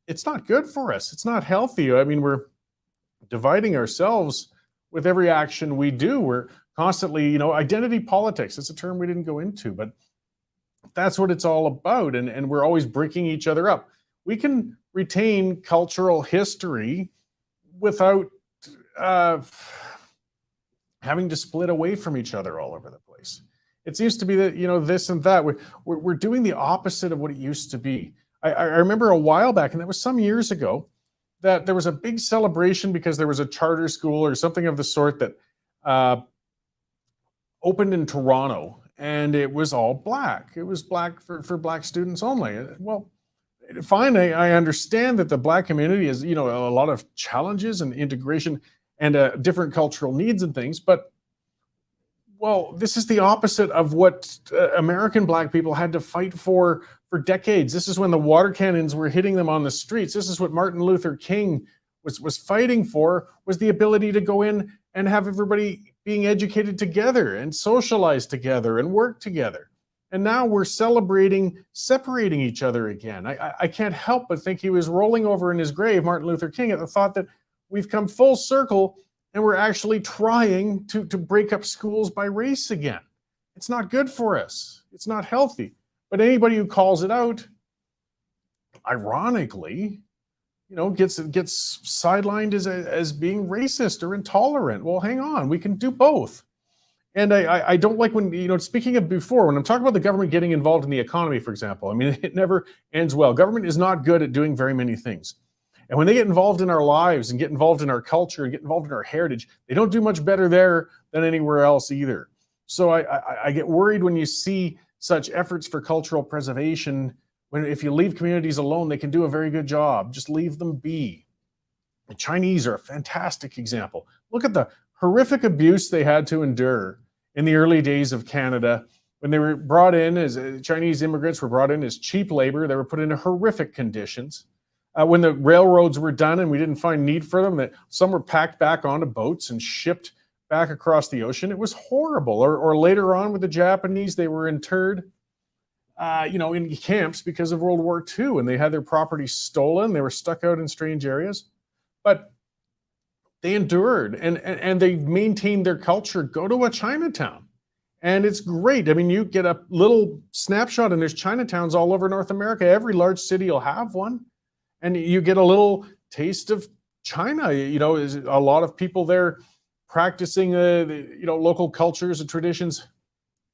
It's not good for us. It's not healthy. I mean, we're dividing ourselves with every action we do. We're constantly, identity politics. It's a term we didn't go into, but that's what it's all about. And we're always breaking each other up. We can retain cultural history without having to split away from each other all over the place. It seems to be that, this and that. We're doing the opposite of what it used to be. I remember a while back, and that was some years ago, that there was a big celebration because there was a charter school or something of the sort that opened in Toronto, and it was all black. It was black for black students only. Well, fine, I understand that the black community has, a lot of challenges and integration and different cultural needs and things, but well, this is the opposite of what American black people had to fight for decades. This is when the water cannons were hitting them on the streets. This is what Martin Luther King was fighting for, was the ability to go in and have everybody being educated together and socialize together and work together. And now we're celebrating separating each other again. I can't help but think he was rolling over in his grave, Martin Luther King, at the thought that we've come full circle and we're actually trying to break up schools by race again. It's not good for us. It's not healthy. But anybody who calls it out, ironically, gets sidelined as being racist or intolerant. Well, hang on, we can do both. And I don't like when, speaking of before, when I'm talking about the government getting involved in the economy, for example, I mean, it never ends well. Government is not good at doing very many things. And when they get involved in our lives and get involved in our culture and get involved in our heritage, they don't do much better there than anywhere else either. So I get worried when you see such efforts for cultural preservation, when if you leave communities alone, they can do a very good job. Just leave them be. The Chinese are a fantastic example. Look at the horrific abuse they had to endure in the early days of Canada when they were brought in as Chinese immigrants were brought in as cheap labor. They were put into horrific conditions. When the railroads were done and we didn't find need for them, that some were packed back onto boats and shipped back across the ocean. It was horrible. Or later on with the Japanese, they were interred, in camps because of World War II, and they had their property stolen. They were stuck out in strange areas, but they endured and they maintained their culture. Go to a Chinatown, and it's great. I mean, you get a little snapshot, and there's Chinatowns all over North America. Every large city will have one. And you get a little taste of China. Is a lot of people there practicing, local cultures and traditions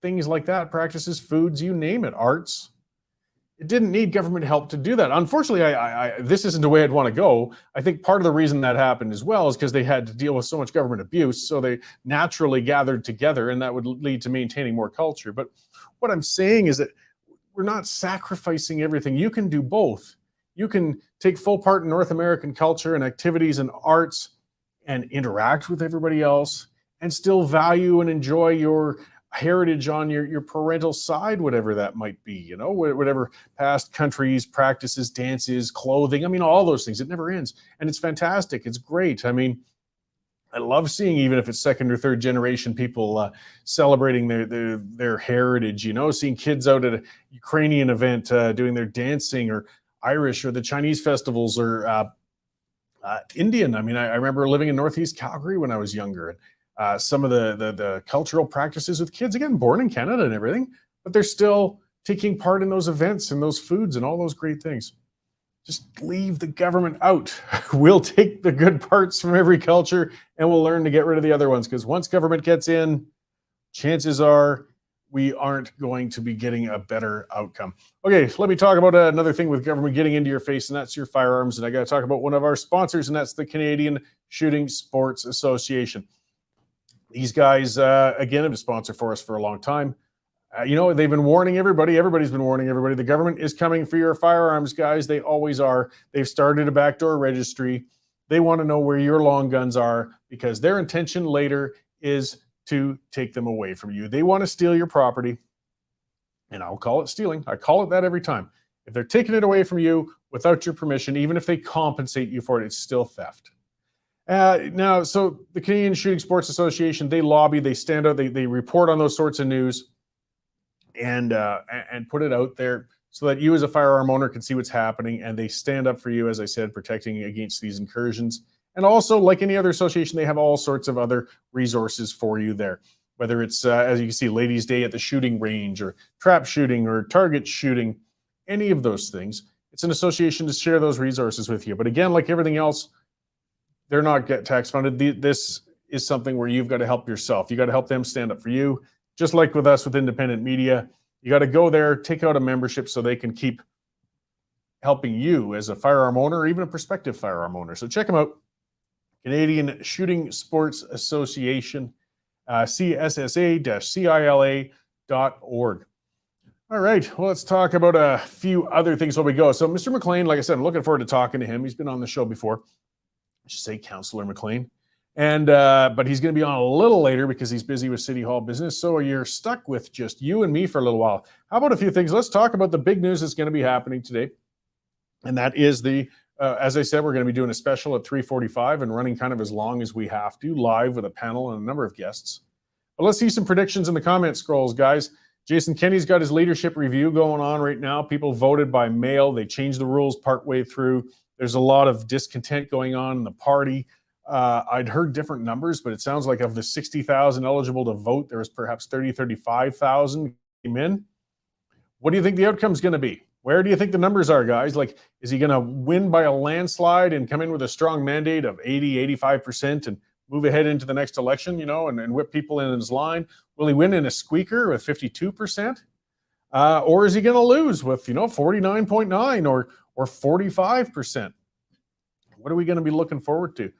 things like that, practices, foods, you name it, arts. It didn't need government help to do that. Unfortunately, this isn't the way I'd want to go. I think part of the reason that happened as well is because they had to deal with so much government abuse, so they naturally gathered together, and that would lead to maintaining more culture. But what I'm saying is that we're not sacrificing everything. You can do both. You can take full part in North American culture and activities and arts and interact with everybody else and still value and enjoy your heritage on your parental side, whatever that might be, you know, whatever past countries, practices, dances, clothing. I mean, all those things. It never ends. And it's fantastic. It's great. I mean, I love seeing, even if it's second or third generation people celebrating their heritage, you know, seeing kids out at a Ukrainian event doing their dancing, or Irish, or the Chinese festivals, or Indian. I mean, I remember living in Northeast Calgary when I was younger, and some of the cultural practices with kids, again, born in Canada and everything, but they're still taking part in those events and those foods and all those great things. Just leave the government out. We'll take the good parts from every culture and we'll learn to get rid of the other ones, because once government gets in, chances are we aren't going to be getting a better outcome. Okay, let me talk about another thing with government getting into your face, and that's your firearms. And I got to talk about one of our sponsors, and that's the Canadian Shooting Sports Association. These guys, again, have been a sponsor for us for a long time. You know, they've been warning everybody. Everybody's been warning everybody. The government is coming for your firearms, guys. They always are. They've started a backdoor registry. They want to know where your long guns are, because their intention later is to take them away from you. They want to steal your property, and I'll call it stealing. I call it that every time. If they're taking it away from you without your permission, even if they compensate you for it, it's still theft. Now, so the Canadian Shooting Sports Association, they lobby, they stand out, they report on those sorts of news, and put it out there so that you as a firearm owner can see what's happening, and they stand up for you, as I said, protecting against these incursions. And also, like any other association, they have all sorts of other resources for you there, whether it's, as you can see, Ladies' Day at the shooting range, or trap shooting, or target shooting, any of those things. It's an association to share those resources with you. But again, like everything else, they're not get tax funded. This is something where you've got to help yourself. You got to help them stand up for you. Just like with us with independent media, you got to go there, take out a membership so they can keep helping you as a firearm owner, or even a prospective firearm owner. So check them out. Canadian Shooting Sports Association, CSSA-CILA.org. All right, well, let's talk about a few other things while we go. So Mr. McLean, like I said, I'm looking forward to talking to him. He's been on the show before. I should say Councillor McLean. And but he's going to be on a little later because he's busy with City Hall business. So you're stuck with just you and me for a little while. How about a few things? Let's talk about the big news that's going to be happening today. And that is as I said, we're going to be doing a special at 3:45 and running kind of as long as we have to, live with a panel and a number of guests. But let's see some predictions in the comment scrolls, guys. Jason Kenney's got his leadership review going on right now. People voted by mail. They changed the rules partway through. There's a lot of discontent going on in the party. I'd heard different numbers, but it sounds like of the 60,000 eligible to vote, there was perhaps 35,000 came in. What do you think the outcome's going to be? Where do you think the numbers are, guys? Like, is he going to win by a landslide and come in with a strong mandate of 80, 85% and move ahead into the next election, you know, and whip people in his line? Will he win in a squeaker with 52%? Or is he going to lose with, 49.9 or 45%? What are we going to be looking forward to?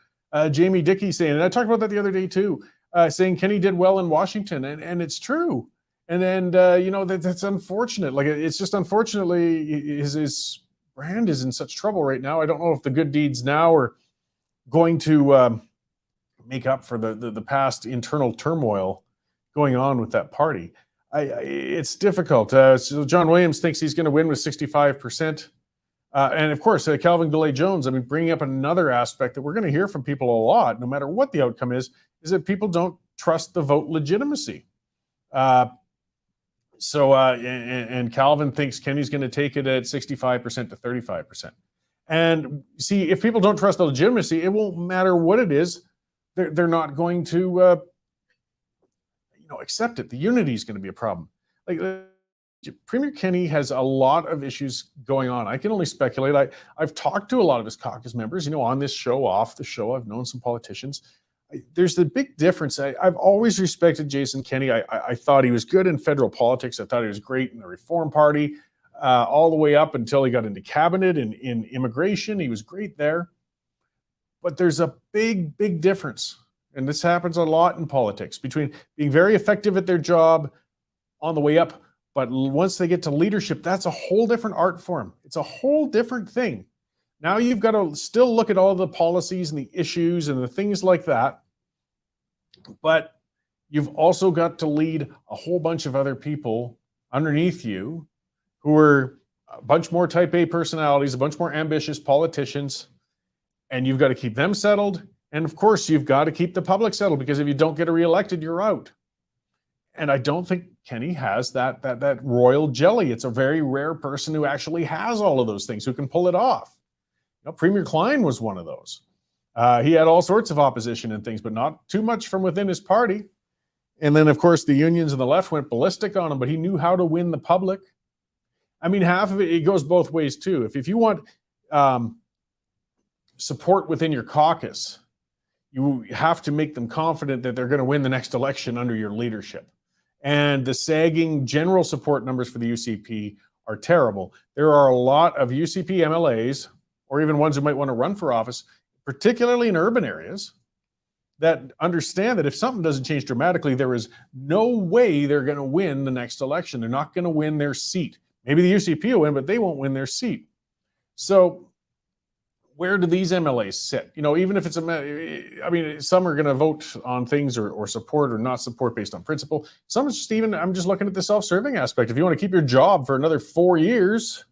Jamie Dickey saying, and I talked about that the other day too, saying Kenney did well in Washington, and it's true. And then, that's unfortunate. Like, it's just unfortunately his brand is in such trouble right now. I don't know if the good deeds now are going to make up for the past internal turmoil going on with that party. It's difficult. So John Williams thinks he's going to win with 65%. And of course, Calvin Goulet-Jones, bringing up another aspect that we're going to hear from people a lot, no matter what the outcome is that people don't trust the vote legitimacy. And Calvin thinks Kenney's going to take it at 65% to 35%. And see, if people don't trust the legitimacy, it won't matter what it is. They're not going to, accept it. The unity is going to be a problem. Like, Premier Kenney has a lot of issues going on. I can only speculate. I've talked to a lot of his caucus members, on this show, off the show. I've known some politicians. there's the big difference. I've always respected Jason Kenney. I thought he was good in federal politics. I thought he was great in the Reform Party, all the way up until he got into cabinet and in immigration. He was great there. But there's a big, big difference, and this happens a lot in politics, between being very effective at their job on the way up, but once they get to leadership, that's a whole different art form. It's a whole different thing. Now you've got to still look at all the policies and the issues and the things like that, but you've also got to lead a whole bunch of other people underneath you who are a bunch more type A personalities, a bunch more ambitious politicians, and you've got to keep them settled. And of course, you've got to keep the public settled, because if you don't get reelected, you're out. And I don't think Kenney has that royal jelly. It's a very rare person who actually has all of those things, who can pull it off. You know, Premier Klein was one of those. He had all sorts of opposition and things, but not too much from within his party. And then, of course, the unions and the left went ballistic on him, but he knew how to win the public. I mean, half of it goes both ways, too. If you want support within your caucus, you have to make them confident that they're going to win the next election under your leadership. And the sagging general support numbers for the UCP are terrible. There are a lot of UCP MLAs, or even ones who might want to run for office, particularly in urban areas, that understand that if something doesn't change dramatically, there is no way they're going to win the next election. They're not going to win their seat. Maybe the UCP will win, but they won't win their seat. So where do these MLAs sit? You know, even if it's I mean, some are going to vote on things or support or not support based on principle. Some is just even, I'm just looking at the self-serving aspect. If you want to keep your job for another 4 years,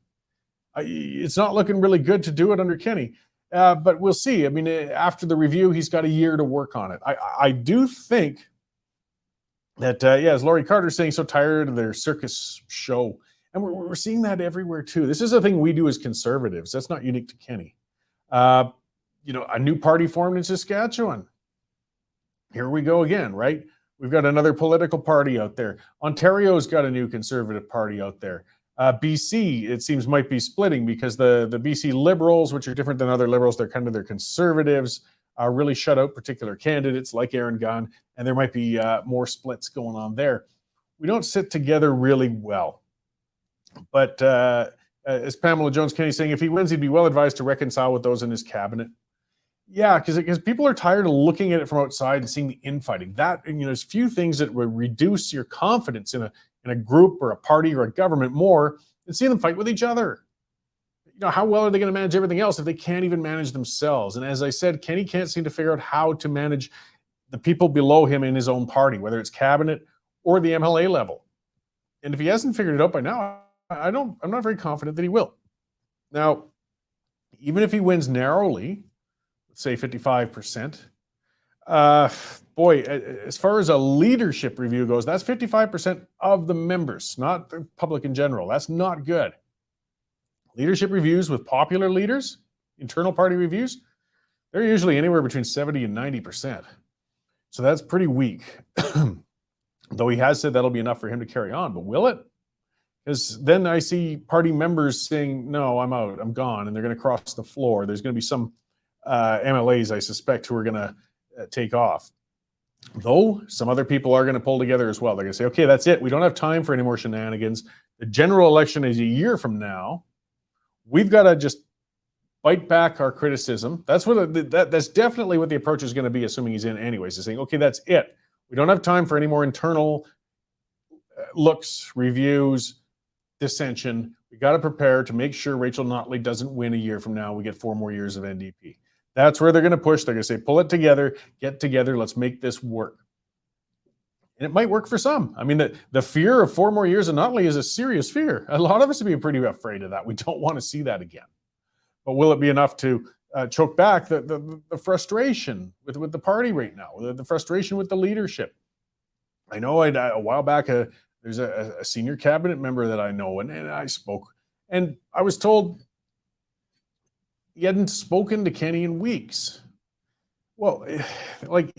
it's not looking really good to do it under Kenney. But we'll see. I mean, after the review, he's got a year to work on it. I do think that, as Laurie Carter's saying, so tired of their circus show. And we're seeing that everywhere too. This is a thing we do as conservatives. That's not unique to Kenney. You know, a new party formed in Saskatchewan. Here we go again, right? We've got another political party out there. Ontario's got a new conservative party out there. BC, it seems, might be splitting, because the BC Liberals, which are different than other Liberals, they're kind of their conservatives, really shut out particular candidates like Aaron Gunn, and there might be more splits going on there. We don't sit together really well. But as Pamela Jones-Kenney saying, if he wins, he'd be well advised to reconcile with those in his cabinet. Yeah, because people are tired of looking at it from outside and seeing the infighting. That, you know, there's few things that would reduce your confidence in a group or a party or a government more than seeing them fight with each other. You know, how well are they going to manage everything else if they can't even manage themselves? And as I said, Kenney can't seem to figure out how to manage the people below him in his own party, whether it's cabinet or the MLA level. And if he hasn't figured it out by now, I'm not very confident that he will. Now, even if he wins narrowly, let's say 55%, boy, as far as a leadership review goes, that's 55% of the members, not the public in general. That's not good. Leadership reviews with popular leaders, internal party reviews, they're usually anywhere between 70 and 90%. So that's pretty weak. Though he has said that'll be enough for him to carry on, but will it? Because then I see party members saying, no, I'm out, I'm gone, and they're going to cross the floor. There's going to be some MLAs, I suspect, who are going to take off. Though some other people are going to pull together as well. They're going to say, okay, that's it. We don't have time for any more shenanigans. The general election is a year from now. We've got to just bite back our criticism. That's definitely what the approach is going to be, assuming he's in anyways, is saying, okay, that's it. We don't have time for any more internal looks, reviews, dissension. We got to prepare to make sure Rachel Notley doesn't win a year from now. We get 4 more years of NDP. That's where they're going to push. They're going to say, pull it together, get together, let's make this work. And it might work for some. I mean, the fear of 4 more years of Notley is a serious fear. A lot of us would be pretty afraid of that. We don't want to see that again. But will it be enough to choke back the frustration with the party right now, the frustration with the leadership? I know a while back, there's a senior cabinet member that I know, and I spoke, and I was told he hadn't spoken to Kenney in weeks. Well, like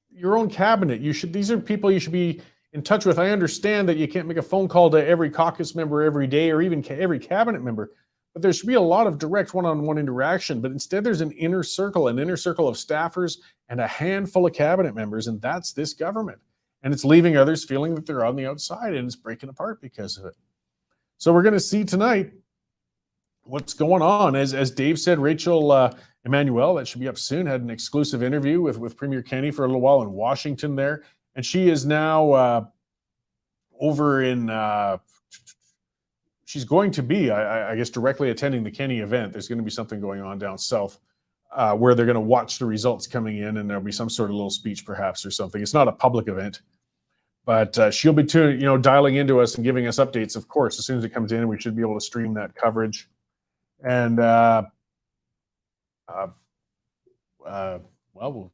your own cabinet, these are people you should be in touch with. I understand that you can't make a phone call to every caucus member every day, or even every cabinet member, but there should be a lot of direct one-on-one interaction. But instead, there's an inner circle of staffers and a handful of cabinet members, and that's this government. And it's leaving others feeling that they're on the outside, and it's breaking apart because of it. So we're going to see tonight what's going on. As Dave said, Rachel Emmanuel, that should be up soon, had an exclusive interview with Premier Kenney for a little while in Washington there. And she is now over in, she's going to be, I guess, directly attending the Kenney event. There's going to be something going on down south where they're going to watch the results coming in, and there'll be some sort of little speech perhaps or something. It's not a public event, but she'll be dialing into us and giving us updates. Of course, as soon as it comes in, we should be able to stream that coverage. And well, I'm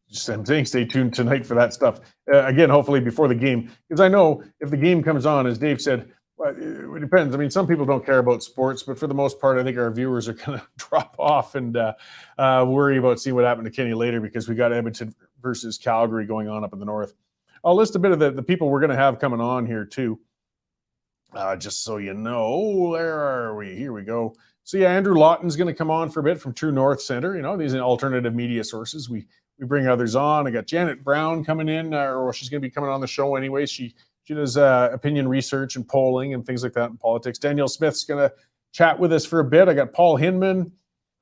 saying stay tuned tonight for that stuff. Again, hopefully before the game, because I know if the game comes on, as Dave said, well, it depends. I mean, some people don't care about sports, but for the most part, I think our viewers are going to drop off and worry about seeing what happened to Kenney later, because we got Edmonton versus Calgary going on up in the north. I'll list a bit of the people we're going to have coming on here too, just so you know. Where are we? Here we go. So yeah, Andrew Lawton's going to come on for a bit from True North Center. You know, these are alternative media sources. We bring others on. I got Janet Brown coming in, or she's going to be coming on the show anyway. She does opinion research and polling and things like that in politics. Danielle Smith's going to chat with us for a bit. I got Paul Hinman,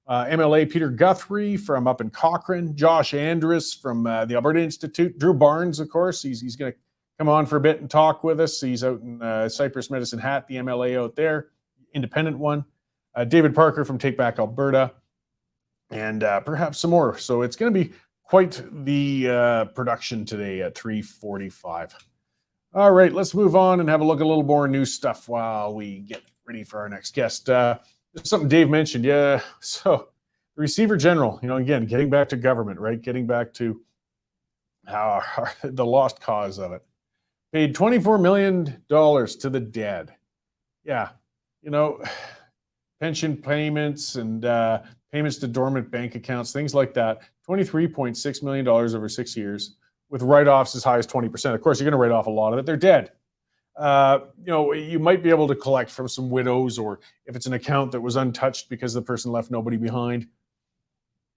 MLA Peter Guthrie from up in Cochrane, Josh Andrus from the Alberta Institute, Drew Barnes, of course. He's going to come on for a bit and talk with us. He's out in Cypress Medicine Hat, the MLA out there, independent one. David Parker from Take Back Alberta, and perhaps some more. So it's going to be quite the production today at 3:45. All right, let's move on and have a look at a little more new stuff while we get ready for our next guest. This is something Dave mentioned. Yeah, so the Receiver General, again, getting back to government, right? Getting back to the lost cause of it. Paid $24 million to the dead. Yeah, pension payments and payments to dormant bank accounts, things like that. $23.6 million over 6 years, with write-offs as high as 20%. Of course, you're going to write off a lot of it. They're dead. You might be able to collect from some widows, or if it's an account that was untouched because the person left nobody behind.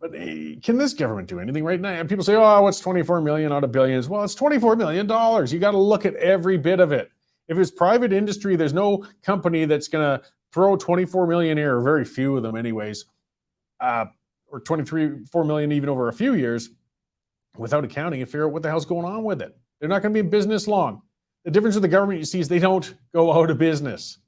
But can this government do anything right now? And people say, oh, what's 24 million out of billions? Well, it's $24 million. You got to look at every bit of it. If it's private industry, there's no company that's going to throw 24 million here, or very few of them anyways, or 4 million even over a few years without accounting and figure out what the hell's going on with it. They're not going to be in business long. The difference with the government, you see, is they don't go out of business.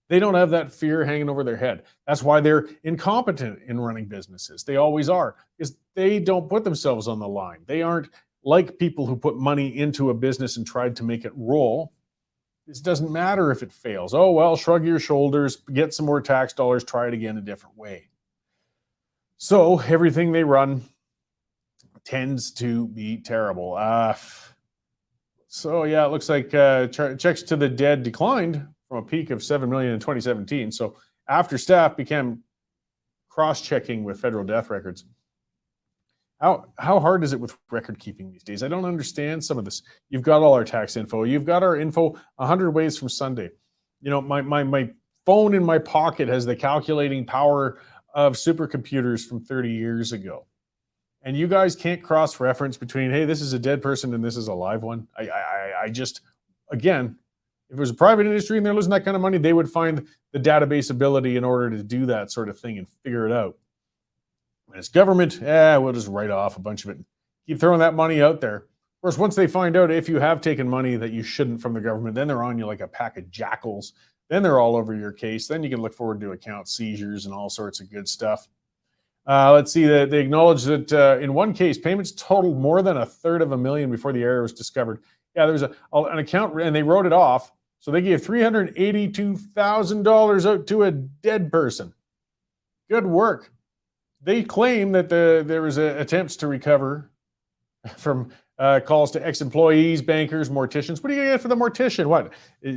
They don't have that fear hanging over their head. That's why they're incompetent in running businesses. They always are, because they don't put themselves on the line. They aren't like people who put money into a business and tried to make it roll. This doesn't matter if it fails. Oh, well, shrug your shoulders, get some more tax dollars, try it again a different way. So everything they run tends to be terrible. So yeah, it looks like checks to the dead declined from a peak of 7 million in 2017. So after staff began cross-checking with federal death records. How hard is it with record keeping these days? I don't understand some of this. You've got all our tax info. You've got our info 100 ways from Sunday. My phone in my pocket has the calculating power of supercomputers from 30 years ago. And you guys can't cross-reference between, hey, this is a dead person and this is a live one. I just, again, if it was a private industry and they're losing that kind of money, they would find the database ability in order to do that sort of thing and figure it out. When it's government, we'll just write off a bunch of it. Keep throwing that money out there. Of course, once they find out if you have taken money that you shouldn't from the government, then they're on you like a pack of jackals. Then they're all over your case. Then you can look forward to account seizures and all sorts of good stuff. Let's see, they acknowledge that in one case, payments totaled more than $250,000 before the error was discovered. Yeah, there's an account, and they wrote it off. So they gave $382,000 out to a dead person. Good work. They claim that there was attempts to recover from calls to ex-employees, bankers, morticians. What are you going to get for the mortician? What?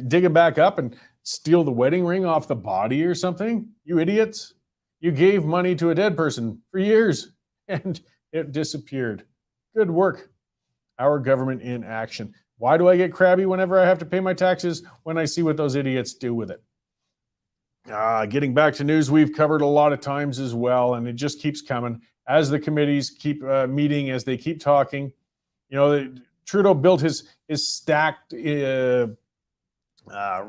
Dig him back up and steal the wedding ring off the body or something? You idiots. You gave money to a dead person for years and it disappeared. Good work. Our government in action. Why do I get crabby whenever I have to pay my taxes? When I see what those idiots do with it. Getting back to news we've covered a lot of times as well, and it just keeps coming. as the committees keep meeting, as they keep talking. You know, Trudeau built his stacked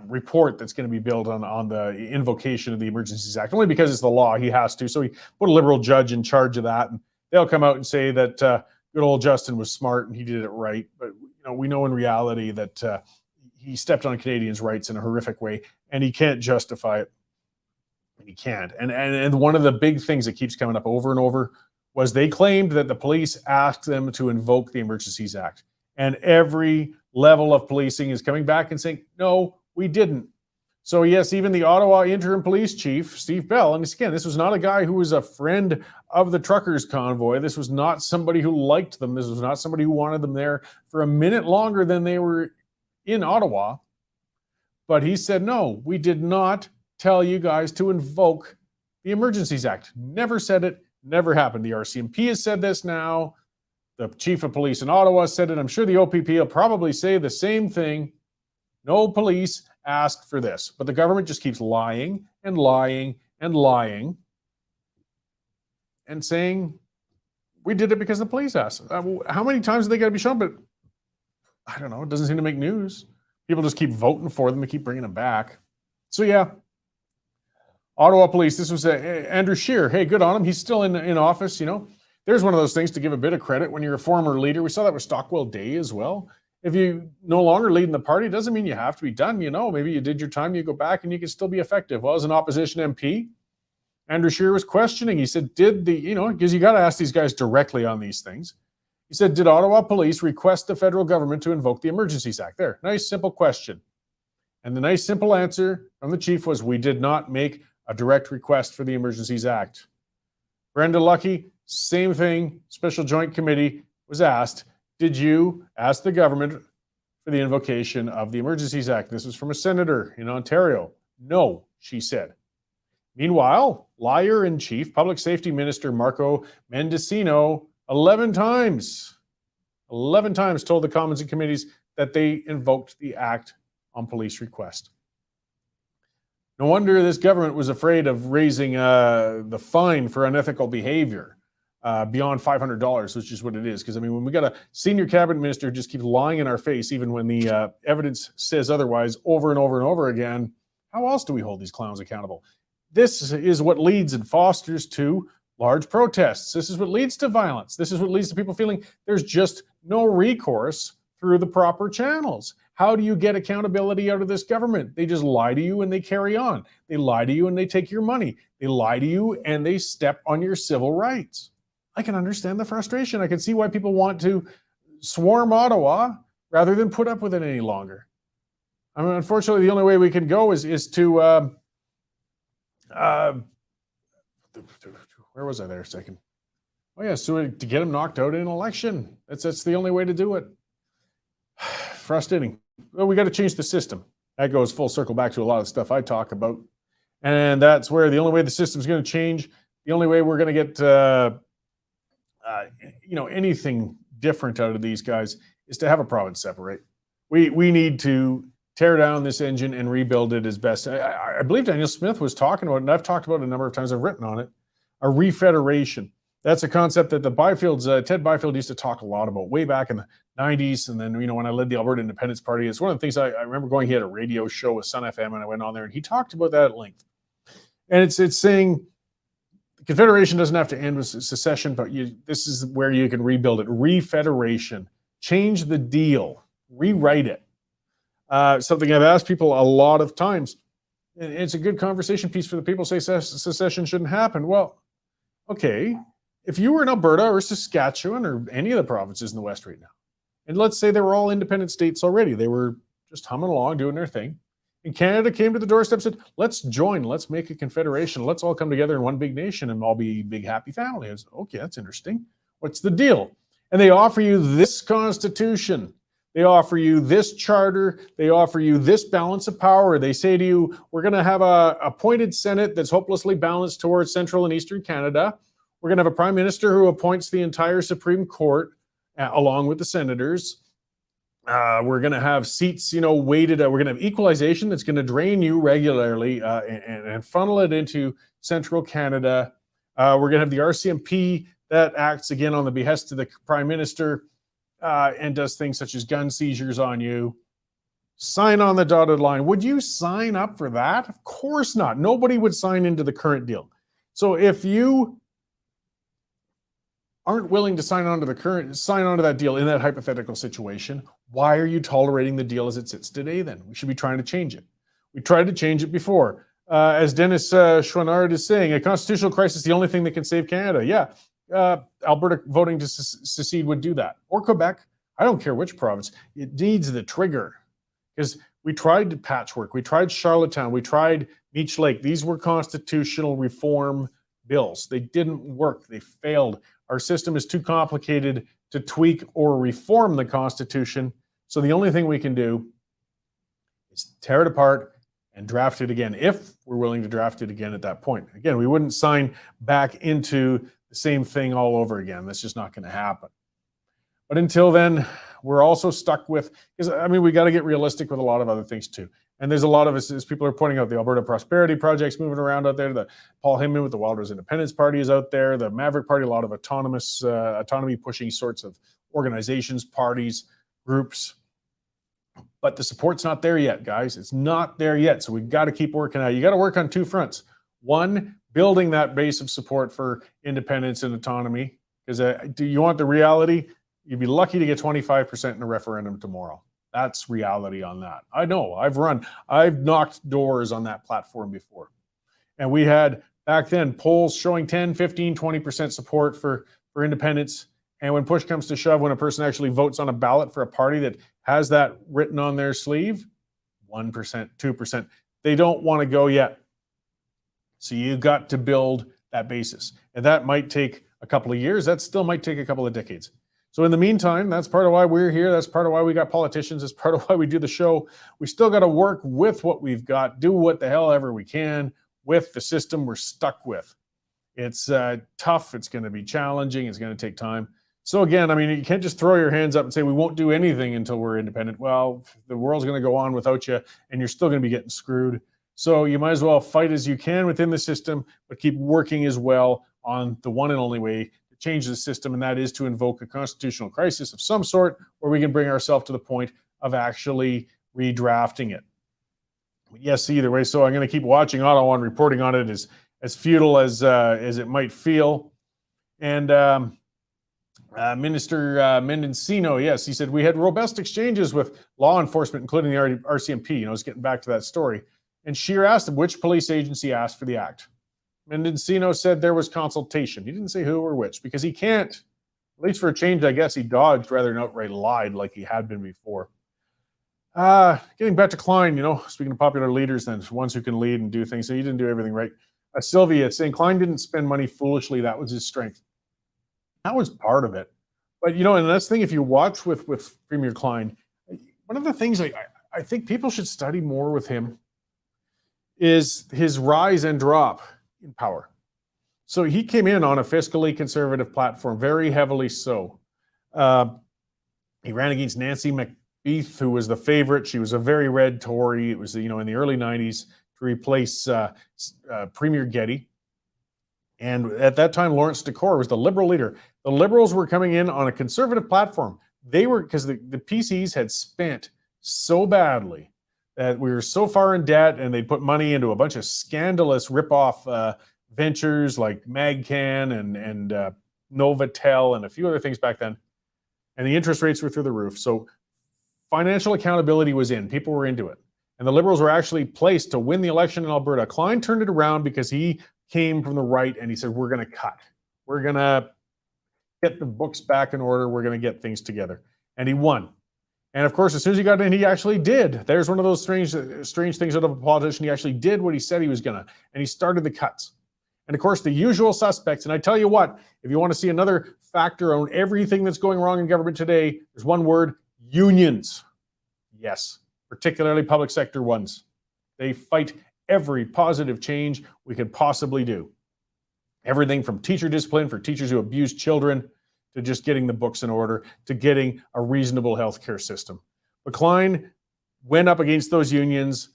report that's going to be built on the invocation of the Emergencies Act, only because it's the law, he has to. So he put a Liberal judge in charge of that, and they'll come out and say that good old Justin was smart and he did it right. But you know, we know in reality that he stepped on Canadians' rights in a horrific way, and he can't justify it. And he can't. And one of the big things that keeps coming up over and over was they claimed that the police asked them to invoke the Emergencies Act. And every level of policing is coming back and saying, no, we didn't. So yes, even the Ottawa interim police chief, Steve Bell, and again, this was not a guy who was a friend of the truckers convoy. This was not somebody who liked them. This was not somebody who wanted them there for a minute longer than they were in Ottawa. But he said, no, we did not tell you guys to invoke the Emergencies Act. Never said it, never happened. The RCMP has said this now. The chief of police in Ottawa said it. I'm sure the OPP will probably say the same thing. No police asked for this. But the government just keeps lying and lying and lying and saying, we did it because the police asked. How many times are they got to be shown? But I don't know. It doesn't seem to make news. People just keep voting for them and keep bringing them back. So yeah, Ottawa police. This was Andrew Scheer. Hey, good on him. He's still in office. You know, there's one of those things to give a bit of credit when you're a former leader. We saw that with Stockwell Day as well. If you no longer leading the party, it doesn't mean you have to be done. You know, maybe you did your time, you go back and you can still be effective. Well, as an opposition MP, Andrew Scheer was questioning. He said, because you got to ask these guys directly on these things. He said, did Ottawa police request the federal government to invoke the Emergencies Act? There, nice, simple question. And the nice, simple answer from the chief was, we did not make a direct request for the Emergencies Act. Brenda Lucki, same thing. Special Joint Committee was asked, did you ask the government for the invocation of the Emergencies Act? This was from a senator in Ontario. No, she said. Meanwhile, liar-in-chief, Public Safety Minister Marco Mendicino 11 times told the Commons and Committees that they invoked the Act on police request. No wonder this government was afraid of raising the fine for unethical behavior beyond $500, which is what it is. Because, I mean, when we got a senior cabinet minister who just keeps lying in our face, even when the evidence says otherwise over and over and over again, how else do we hold these clowns accountable? This is what leads and fosters to large protests. This is what leads to violence. This is what leads to people feeling there's just no recourse through the proper channels. How do you get accountability out of this government? They just lie to you and they carry on. They lie to you and they take your money. They lie to you and they step on your civil rights. I can understand the frustration. I can see why people want to swarm Ottawa rather than put up with it any longer. I mean, unfortunately, the only way we can go is to where was I there a second? Oh yeah, so to get him knocked out in an election. That's the only way to do it. Frustrating. Well, we got to change the system. That goes full circle back to a lot of stuff I talk about. And that's where the only way the system's going to change, the only way we're going to get anything different out of these guys is to have a province separate. We need to tear down this engine and rebuild it as best. I believe Daniel Smith was talking about it, and I've talked about it a number of times. I've written on it. A refederation. That's a concept that the Byfields, Ted Byfield used to talk a lot about way back in the 90s. And then, when I led the Alberta Independence Party, it's one of the things I remember going, he had a radio show with Sun FM and I went on there and he talked about that at length. And it's saying Confederation doesn't have to end with secession, but this is where you can rebuild it. Refederation. Change the deal. Rewrite it. Something I've asked people a lot of times. And it's a good conversation piece for the people who say secession shouldn't happen. Well, okay. If you were in Alberta or Saskatchewan or any of the provinces in the West right now, and let's say they were all independent states already, they were just humming along, doing their thing, and Canada came to the doorstep and said, let's join, let's make a confederation, let's all come together in one big nation and all be big happy family. I was, okay, that's interesting. What's the deal? And they offer you this constitution. They offer you this charter. They offer you this balance of power. They say to you, we're going to have a appointed Senate that's hopelessly balanced towards Central and Eastern Canada. We're going to have a prime minister who appoints the entire Supreme Court along with the senators. We're going to have seats, weighted. We're going to have equalization that's going to drain you regularly and funnel it into Central Canada. We're going to have the RCMP that acts again on the behest of the Prime Minister and does things such as gun seizures on you. Sign on the dotted line. Would you sign up for that? Of course not. Nobody would sign into the current deal. So if you aren't willing to sign on to that deal in that hypothetical situation, why are you tolerating the deal as it sits today then? We should be trying to change it. We tried to change it before. As Dennis Chouinard is saying, a constitutional crisis is the only thing that can save Canada. Yeah, Alberta voting to secede would do that. Or Quebec. I don't care which province. It needs the trigger. Because we tried Patchwork, we tried Charlottetown, we tried Meech Lake. These were constitutional reform bills. They didn't work. They failed. Our system is too complicated to tweak or reform the Constitution. So the only thing we can do is tear it apart and draft it again, if we're willing to draft it again at that point. Again, we wouldn't sign back into the same thing all over again. That's just not going to happen. But until then, we're also stuck with, because I mean, we got to get realistic with a lot of other things too. And there's a lot of us, as people are pointing out, the Alberta Prosperity Project's moving around out there. The Paul Hinman with the Wilders Independence Party is out there. The Maverick Party, a lot of autonomy pushing sorts of organizations, parties, groups. But the support's not there yet, guys. It's not there yet. So we've got to keep working at it. You got to work on two fronts. One, building that base of support for independence and autonomy. Because do you want the reality? You'd be lucky to get 25% in a referendum tomorrow. That's reality on that. I know, I've knocked doors on that platform before. And we had back then polls showing 10, 15, 20% support for independence. And when push comes to shove, when a person actually votes on a ballot for a party that has that written on their sleeve, 1%, 2%, they don't want to go yet. So you got to build that basis. And that might take a couple of years. That still might take a couple of decades. So in the meantime, that's part of why we're here. That's part of why we got politicians. That's part of why we do the show. We still got to work with what we've got, do what the hell ever we can with the system we're stuck with. It's tough. It's going to be challenging. It's going to take time. So again, I mean, you can't just throw your hands up and say, we won't do anything until we're independent. Well, the world's going to go on without you, and you're still going to be getting screwed. So you might as well fight as you can within the system, but keep working as well on the one and only way change the system, and that is to invoke a constitutional crisis of some sort where we can bring ourselves to the point of actually redrafting it. But yes, either way. So I'm going to keep watching Ottawa and reporting on it as futile as it might feel. And Minister Mendocino, yes, he said we had robust exchanges with law enforcement, including the RCMP. You know, it's getting back to that story. And Scheer asked him which police agency asked for the act. Mendocino said there was consultation. He didn't say who or which, because he can't, at least for a change, I guess he dodged rather than outright lied like he had been before. Getting back to Klein, you know, speaking of popular leaders, then ones who can lead and do things. So he didn't do everything right. Sylvia saying Klein didn't spend money foolishly. That was his strength. That was part of it. But, you know, and that's the thing, if you watch with Premier Klein, one of the things I think people should study more with him is his rise and drop in power. So he came in on a fiscally conservative platform, very heavily so. He ran against Nancy McBeath, who was the favorite. She was a very red Tory. It was, you know, in the early 90s to replace Premier Getty. And at that time, Lawrence Decore was the Liberal leader. The Liberals were coming in on a conservative platform. They were, because the PCs had spent so badly that we were so far in debt, and they put money into a bunch of scandalous rip-off ventures like MagCan and Novotel and a few other things back then. And the interest rates were through the roof. So financial accountability was in. People were into it. And the Liberals were actually placed to win the election in Alberta. Klein turned it around because he came from the right and he said, we're going to cut. We're going to get the books back in order. We're going to get things together. And he won. And of course, as soon as he got in, he actually did. There's one of those strange things out of a politician. He actually did what he said he was going to, and he started the cuts. And of course, the usual suspects. And I tell you what, if you want to see another factor on everything that's going wrong in government today, there's one word: unions. Yes, particularly public sector ones. They fight every positive change we could possibly do. Everything from teacher discipline for teachers who abuse children, to just getting the books in order, to getting a reasonable healthcare system. But Klein went up against those unions,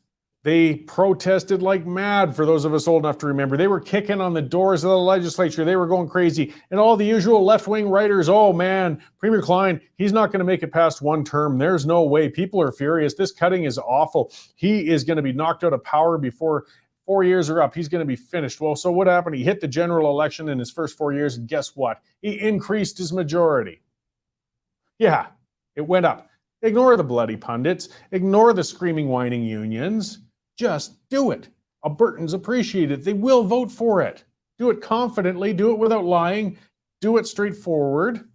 They protested like mad, for those of us old enough to remember. They were kicking on the doors of the legislature. They were going crazy. And all the usual left-wing writers, oh man, Premier Klein, he's not going to make it past one term. There's no way. People are furious. This cutting is awful. He is going to be knocked out of power before 4 years are up. He's going to be finished. Well, so what happened? He hit the general election in his first 4 years, and guess what? He increased his majority. Yeah, it went up. Ignore the bloody pundits. Ignore the screaming, whining unions. Just do it. Albertans appreciate it. They will vote for it. Do it confidently. Do it without lying. Do it straightforward.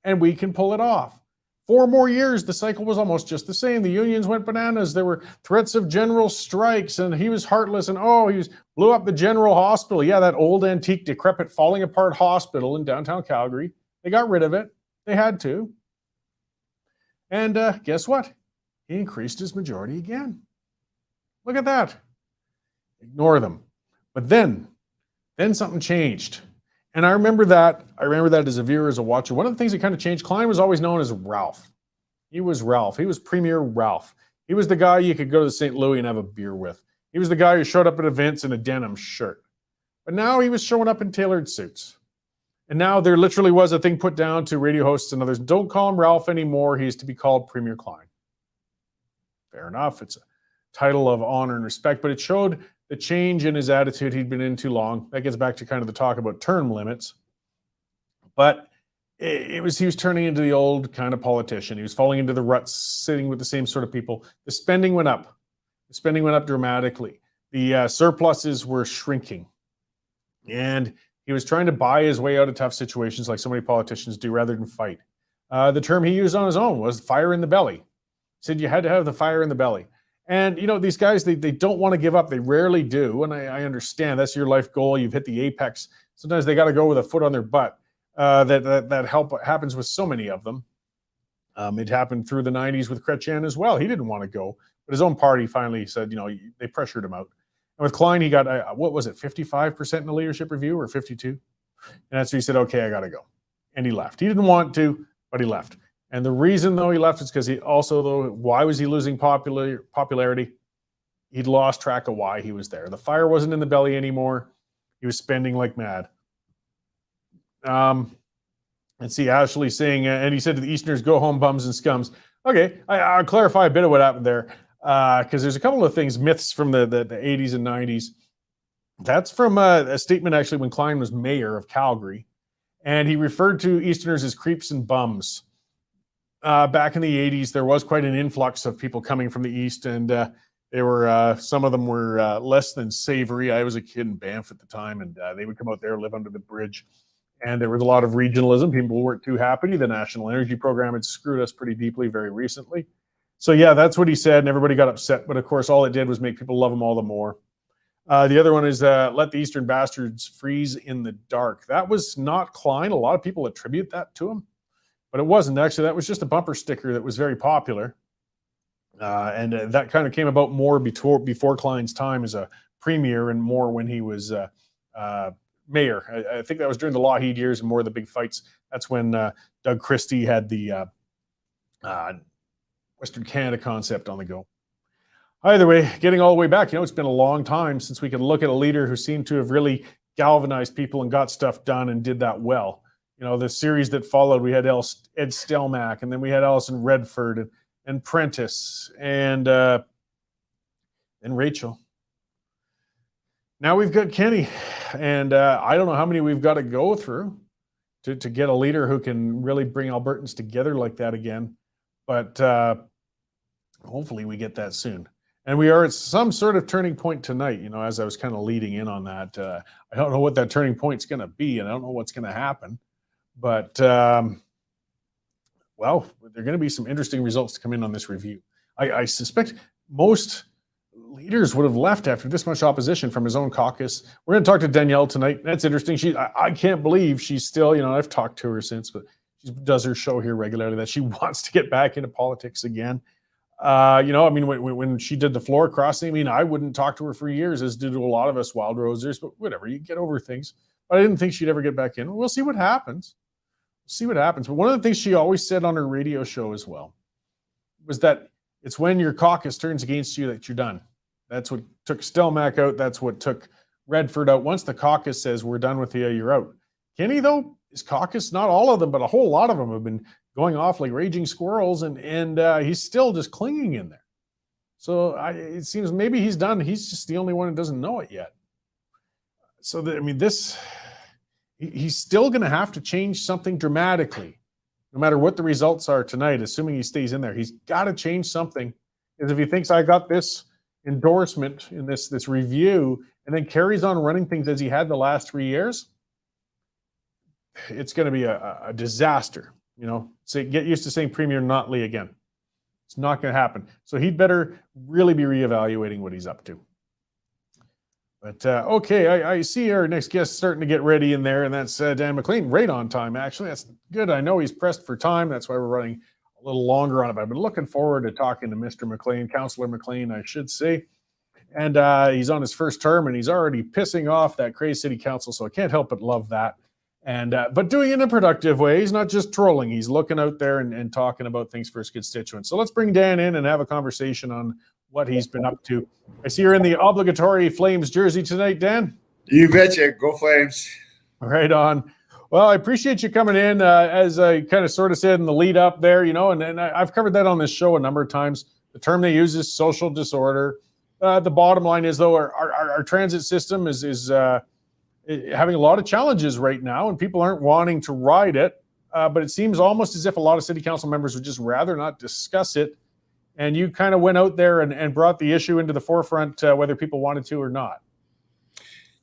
And we can pull it off. 4 more years, the cycle was almost just the same. The unions went bananas. There were threats of general strikes, and he was heartless, and blew up the general hospital. Yeah, that old, antique, decrepit, falling apart hospital in downtown Calgary. They got rid of it. They had to. And guess what? He increased his majority again. Look at that. Ignore them. But then something changed. And I remember that as a viewer, as a watcher. One of the things that kind of changed, Klein was always known as Ralph. He was Ralph. He was Premier Ralph. He was the guy you could go to St. Louis and have a beer with. He was the guy who showed up at events in a denim shirt. But now he was showing up in tailored suits. And now there literally was a thing put down to radio hosts and others. Don't call him Ralph anymore. He's to be called Premier Klein. Fair enough. It's a title of honor and respect, but it showed the change in his attitude. He'd been in too long. That gets back to kind of the talk about term limits. But he was turning into the old kind of politician. He was falling into the ruts, sitting with the same sort of people. The spending went up. The spending went up dramatically. The surpluses were shrinking. And he was trying to buy his way out of tough situations like so many politicians do rather than fight. The term he used on his own was fire in the belly. He said you had to have the fire in the belly. And, these guys, they don't want to give up. They rarely do. And I understand that's your life goal. You've hit the apex. Sometimes they got to go with a foot on their butt. That happens with so many of them. It happened through the 90s with Chrétien as well. He didn't want to go. But his own party finally said, they pressured him out. And with Klein, he got, 55% in the leadership review or 52? And that's when he said, okay, I got to go. And he left. He didn't want to, but he left. And the reason, though, he left is because why was he losing popularity? He'd lost track of why he was there. The fire wasn't in the belly anymore. He was spending like mad. Let's see, Ashley saying, and he said to the Easterners, go home, bums and scums. Okay, I'll clarify a bit of what happened there, because there's a couple of things, myths from the 80s and 90s. That's from a statement, actually, when Klein was mayor of Calgary, and he referred to Easterners as creeps and bums. Back in the 80s, there was quite an influx of people coming from the East, and they were some of them were less than savory. I was a kid in Banff at the time, and they would come out there, live under the bridge. And there was a lot of regionalism. People weren't too happy. The National Energy Program had screwed us pretty deeply very recently. So yeah, that's what he said, and everybody got upset. But of course, all it did was make people love him all the more. The other one is let the Eastern bastards freeze in the dark. That was not Klein. A lot of people attribute that to him. But it wasn't. Actually, that was just a bumper sticker that was very popular. And that kind of came about more before Klein's time as a premier and more when he was mayor. I think that was during the Lougheed years and more of the big fights. That's when Doug Christie had the Western Canada concept on the go. Either way, getting all the way back, it's been a long time since we could look at a leader who seemed to have really galvanized people and got stuff done and did that well. The series that followed, we had Ed Stelmach, and then we had Alison Redford and Prentice and Rachel. Now we've got Kenny, and I don't know how many we've got to go through to get a leader who can really bring Albertans together like that again. But hopefully we get that soon. And we are at some sort of turning point tonight, as I was kind of leading in on that. I don't know what that turning point's going to be, and I don't know what's going to happen. But, there are going to be some interesting results to come in on this review. I suspect most leaders would have left after this much opposition from his own caucus. We're going to talk to Danielle tonight. That's interesting. I can't believe she's still, I've talked to her since, but she does her show here regularly, that she wants to get back into politics again. When she did the floor crossing, I wouldn't talk to her for years, as did a lot of us wild rosers, but whatever, you get over things. But I didn't think she'd ever get back in. We'll see what happens. But one of the things she always said on her radio show as well was that it's when your caucus turns against you that you're done. That's what took Stelmach out. That's what took Redford out. Once the caucus says we're done with you, you're out. Kenney, though, his caucus, not all of them, but a whole lot of them have been going off like raging squirrels, and he's still just clinging in there. So it seems maybe he's done. He's just the only one who doesn't know it yet. So he's still going to have to change something dramatically, no matter what the results are tonight, assuming he stays in there. He's got to change something. Because if he thinks I got this endorsement in this review and then carries on running things as he had the last 3 years, it's going to be a disaster. So get used to saying Premier Notley again. It's not going to happen. So he'd better really be reevaluating what he's up to. But okay, I see our next guest starting to get ready in there, and that's Dan McLean, right on time, actually. That's good. I know he's pressed for time. That's why we're running a little longer on it. But I've been looking forward to talking to Mr. McLean, Councillor McLean, I should say. And he's on his first term, and he's already pissing off that crazy city council, so I can't help but love that. And but doing it in a productive way. He's not just trolling. He's looking out there and talking about things for his constituents. So let's bring Dan in and have a conversation on what he's been up to. I see you're in the obligatory Flames jersey tonight, Dan. You betcha. Go Flames. Right on. Well, I appreciate you coming in. As I kind of sort of said in the lead up there, and I've covered that on this show a number of times. The term they use is social disorder. The bottom line is, though, our transit system is having a lot of challenges right now, and people aren't wanting to ride it. But it seems almost as if a lot of city council members would just rather not discuss it. And you kind of went out there and brought the issue into the forefront, whether people wanted to or not.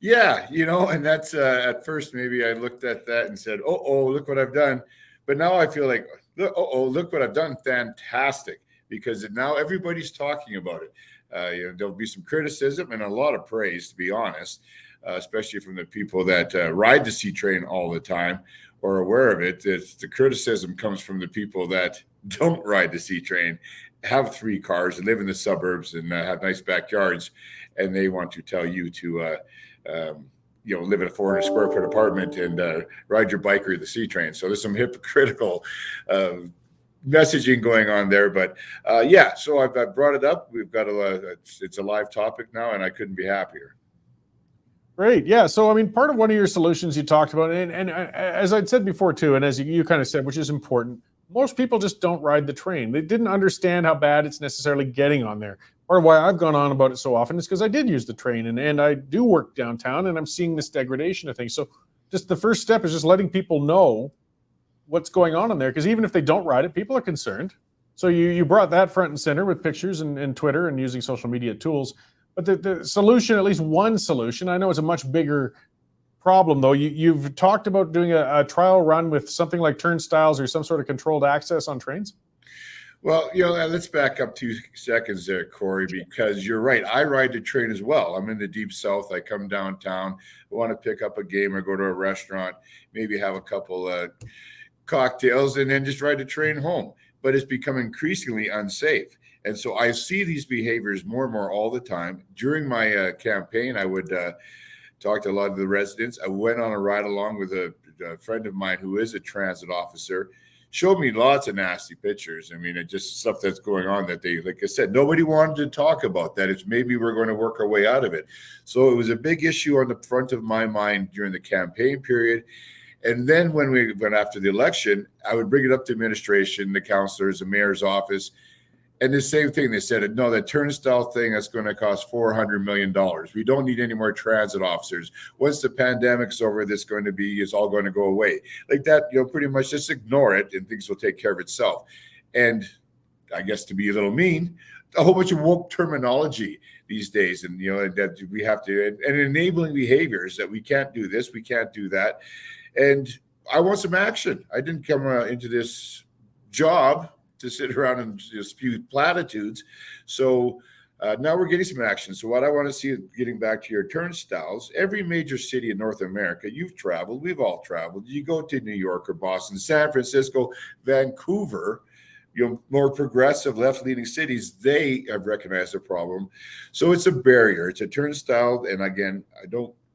Yeah, and that's at first maybe I looked at that and said, oh, look what I've done. But now I feel like, look what I've done. Fantastic. Because now everybody's talking about it. There'll be some criticism and a lot of praise, to be honest, especially from the people that ride the C train all the time or aware of it. The criticism comes from the people that don't ride the C train, have 3 cars and live in the suburbs and have nice backyards. And they want to tell you to, live in a 400 square foot apartment and ride your bike or the C train. So there's some hypocritical messaging going on there. But so I've brought it up. We've got it's a live topic now, and I couldn't be happier. Great. Yeah. So, part of one of your solutions you talked about, and as I'd said before too, and as you kind of said, which is important, most people just don't ride the train. They didn't understand how bad it's necessarily getting on there. Part of why I've gone on about it so often is because I did use the train and I do work downtown, and I'm seeing this degradation of things. So just the first step is just letting people know what's going on there, because even if they don't ride it, people are concerned. So you brought that front and center with pictures and Twitter and using social media tools. But the solution, at least one solution, I know it's a much bigger problem, though. You've talked about doing a trial run with something like turnstiles or some sort of controlled access on trains. Well, let's back up 2 seconds there, Cory, because you're right. I ride the train as well. I'm in the deep south. I come downtown, I want to pick up a game or go to a restaurant, maybe have a couple cocktails, and then just ride the train home. But it's become increasingly unsafe. And so I see these behaviors more and more all the time. During my campaign, I would talk to a lot of the residents. I went on a ride along with a friend of mine who is a transit officer, showed me lots of nasty pictures. It's just stuff that's going on that they, like I said, nobody wanted to talk about that. It's maybe we're going to work our way out of it. So it was a big issue on the front of my mind during the campaign period. And then when we went after the election, I would bring it up to administration, the councillors, the mayor's office. And the same thing, they said, no, that turnstile thing, that's going to cost $400 million. We don't need any more transit officers. Once the pandemic's over, it's all going to go away. Like that, pretty much just ignore it and things will take care of itself. And I guess to be a little mean, a whole bunch of woke terminology these days. And, that we have to, and enabling behaviors that we can't do this, we can't do that. And I want some action. I didn't come into this job to sit around and just spew platitudes. So now we're getting some action. So what I want to see, getting back to your turnstiles, every major city in North America, you've traveled, we've all traveled. You go to New York or Boston, San Francisco, Vancouver, more progressive left-leaning cities, they have recognized the problem. So it's a barrier. It's a turnstile. And again,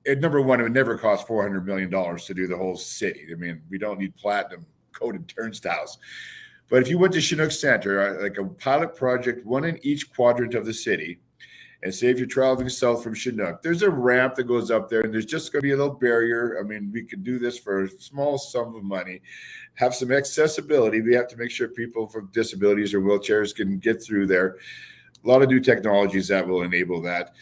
number one, it would never cost $400 million to do the whole city. We don't need platinum coated turnstiles. But if you went to Chinook Center, like a pilot project, one in each quadrant of the city, And say if you're traveling south from Chinook, there's a ramp that goes up there, and there's just going to be a little barrier. I mean, we could do this for a small sum of money, have some accessibility. We have to make sure people with disabilities or wheelchairs can get through there. A lot of new technologies that will enable that.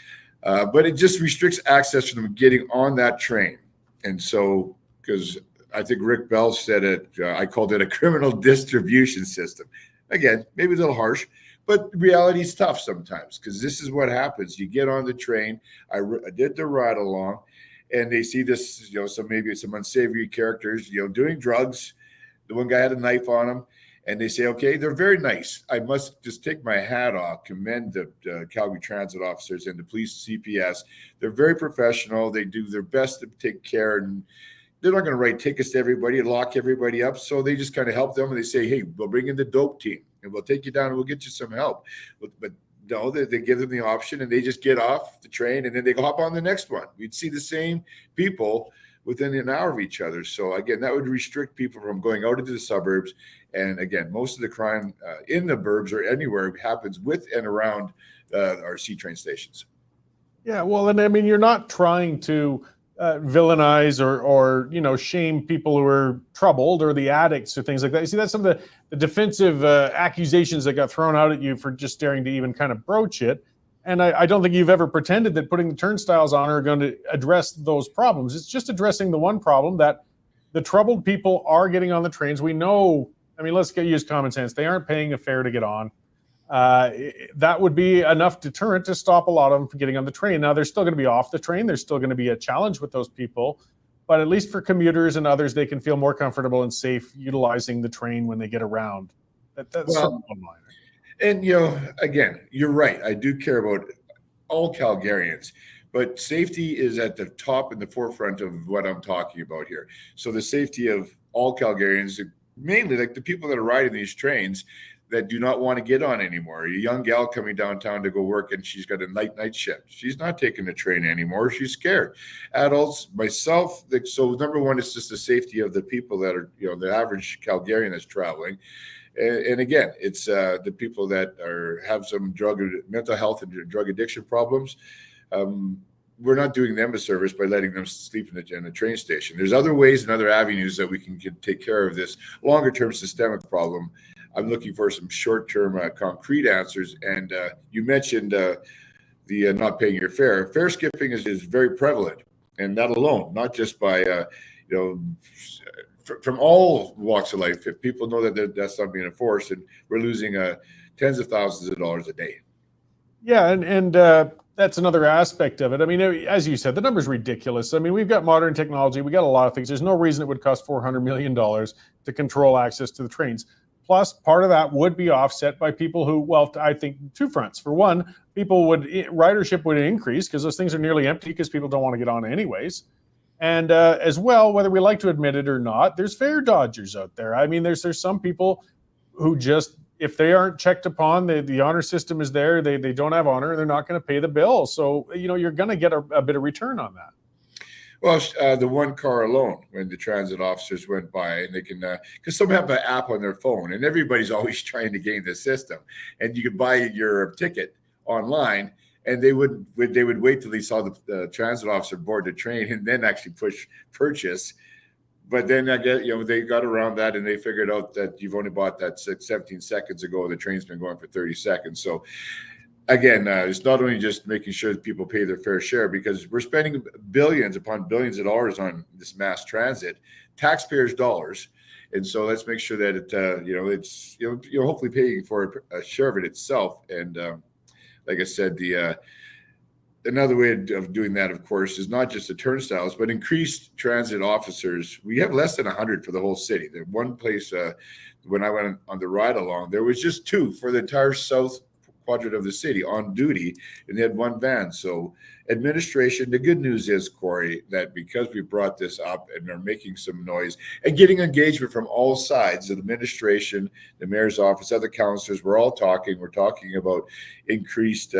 But it just restricts access to them getting on that train. And so, because I think Rick Bell said it, I called it a criminal distribution system. Again, maybe a little harsh, but reality is tough sometimes, because this is what happens. You get on the train. I did the ride along, and they see this, maybe some unsavory characters, doing drugs. The one guy had a knife on him, and they say, okay, they're very nice. I must just take my hat off, commend the Calgary transit officers and the police CPS. They're very professional. They do their best to take care, and they're not going to write tickets to everybody and lock everybody up. So they just kind of help them, and they say, hey, we'll bring in the dope team, and we'll take you down, and we'll get you some help. But no, they give them the option, and they just get off the train, and then they go hop on the next one. We'd see the same people within an hour of each other. So again, that would restrict people from going out into the suburbs. And again, most of the crime in the burbs or anywhere happens with and around our C train stations. Yeah, well, and I mean, you're not trying to villainize or shame people who are troubled or the addicts or things like that. You see, that's some of the defensive accusations that got thrown out at you for just daring to even kind of broach it. And I don't think you've ever pretended that putting the turnstiles on are going to address those problems. It's just addressing the one problem, that the troubled people are getting on the trains. We know, I mean, let's use common sense. They aren't paying a fare to get on. That would be enough deterrent to stop a lot of them from getting on the train. Now, they're still going to be off the train. There's still going to be a challenge with those people. But at least for commuters and others, they can feel more comfortable and safe utilizing the train when they get around. That's one line. And, again, you're right. I do care about all Calgarians, but safety is at the top and the forefront of what I'm talking about here. So the safety of all Calgarians, mainly like the people that are riding these trains that do not want to get on anymore. A young gal coming downtown to go work, and she's got a night shift. She's not taking the train anymore. She's scared. Adults, myself. So number one, it's just the safety of the people that are, the average Calgarian that's traveling. And again, it's the people that have some mental health and drug addiction problems. We're not doing them a service by letting them sleep in the train station. There's other ways and other avenues that we can take care of this longer-term systemic problem. I'm looking for some short-term concrete answers. And you mentioned the not paying your fare. Fare skipping is very prevalent, and that alone, not just by from all walks of life. If people know that that's not being enforced, and we're losing tens of thousands of dollars a day. Yeah, and that's another aspect of it. I mean, as you said, the number's ridiculous. I mean, we've got modern technology. We got a lot of things. There's no reason it would cost $400 million to control access to the trains. Plus, part of that would be offset by people who, well, I think two fronts. For one, ridership would increase because those things are nearly empty because people don't want to get on anyways. And as well, whether we like to admit it or not, there's fare dodgers out there. I mean, there's some people who just, if they aren't checked upon, the honor system is there, they don't have honor, they're not going to pay the bill. So, you're going to get a bit of return on that. Well, the one car alone, when the transit officers went by, and they can, because some have an app on their phone, and everybody's always trying to game the system. And you could buy your ticket online, and they would wait till they saw the transit officer board the train and then actually push purchase. But then I get, they got around that, and they figured out that you've only bought that 17 seconds ago. The train's been going for 30 seconds. So again, it's not only just making sure that people pay their fair share, because we're spending billions upon billions of dollars on this mass transit, taxpayers' dollars. And so let's make sure that it's hopefully paying for a share of it itself. And like I said, another way of doing that, of course, is not just the turnstiles, but increased transit officers. We have less than 100 for the whole city. There's one place when I went on the ride along, there was just 2 for the entire south quadrant of the city on duty, and they had 1 van. So administration, the good news is, Cory, that because we brought this up and are making some noise and getting engagement from all sides, the administration, the mayor's office, other councillors, we're talking about increased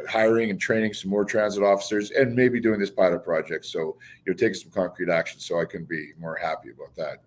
hiring and training some more transit officers, and maybe doing this pilot project. So taking some concrete action. So I can be more happy about that.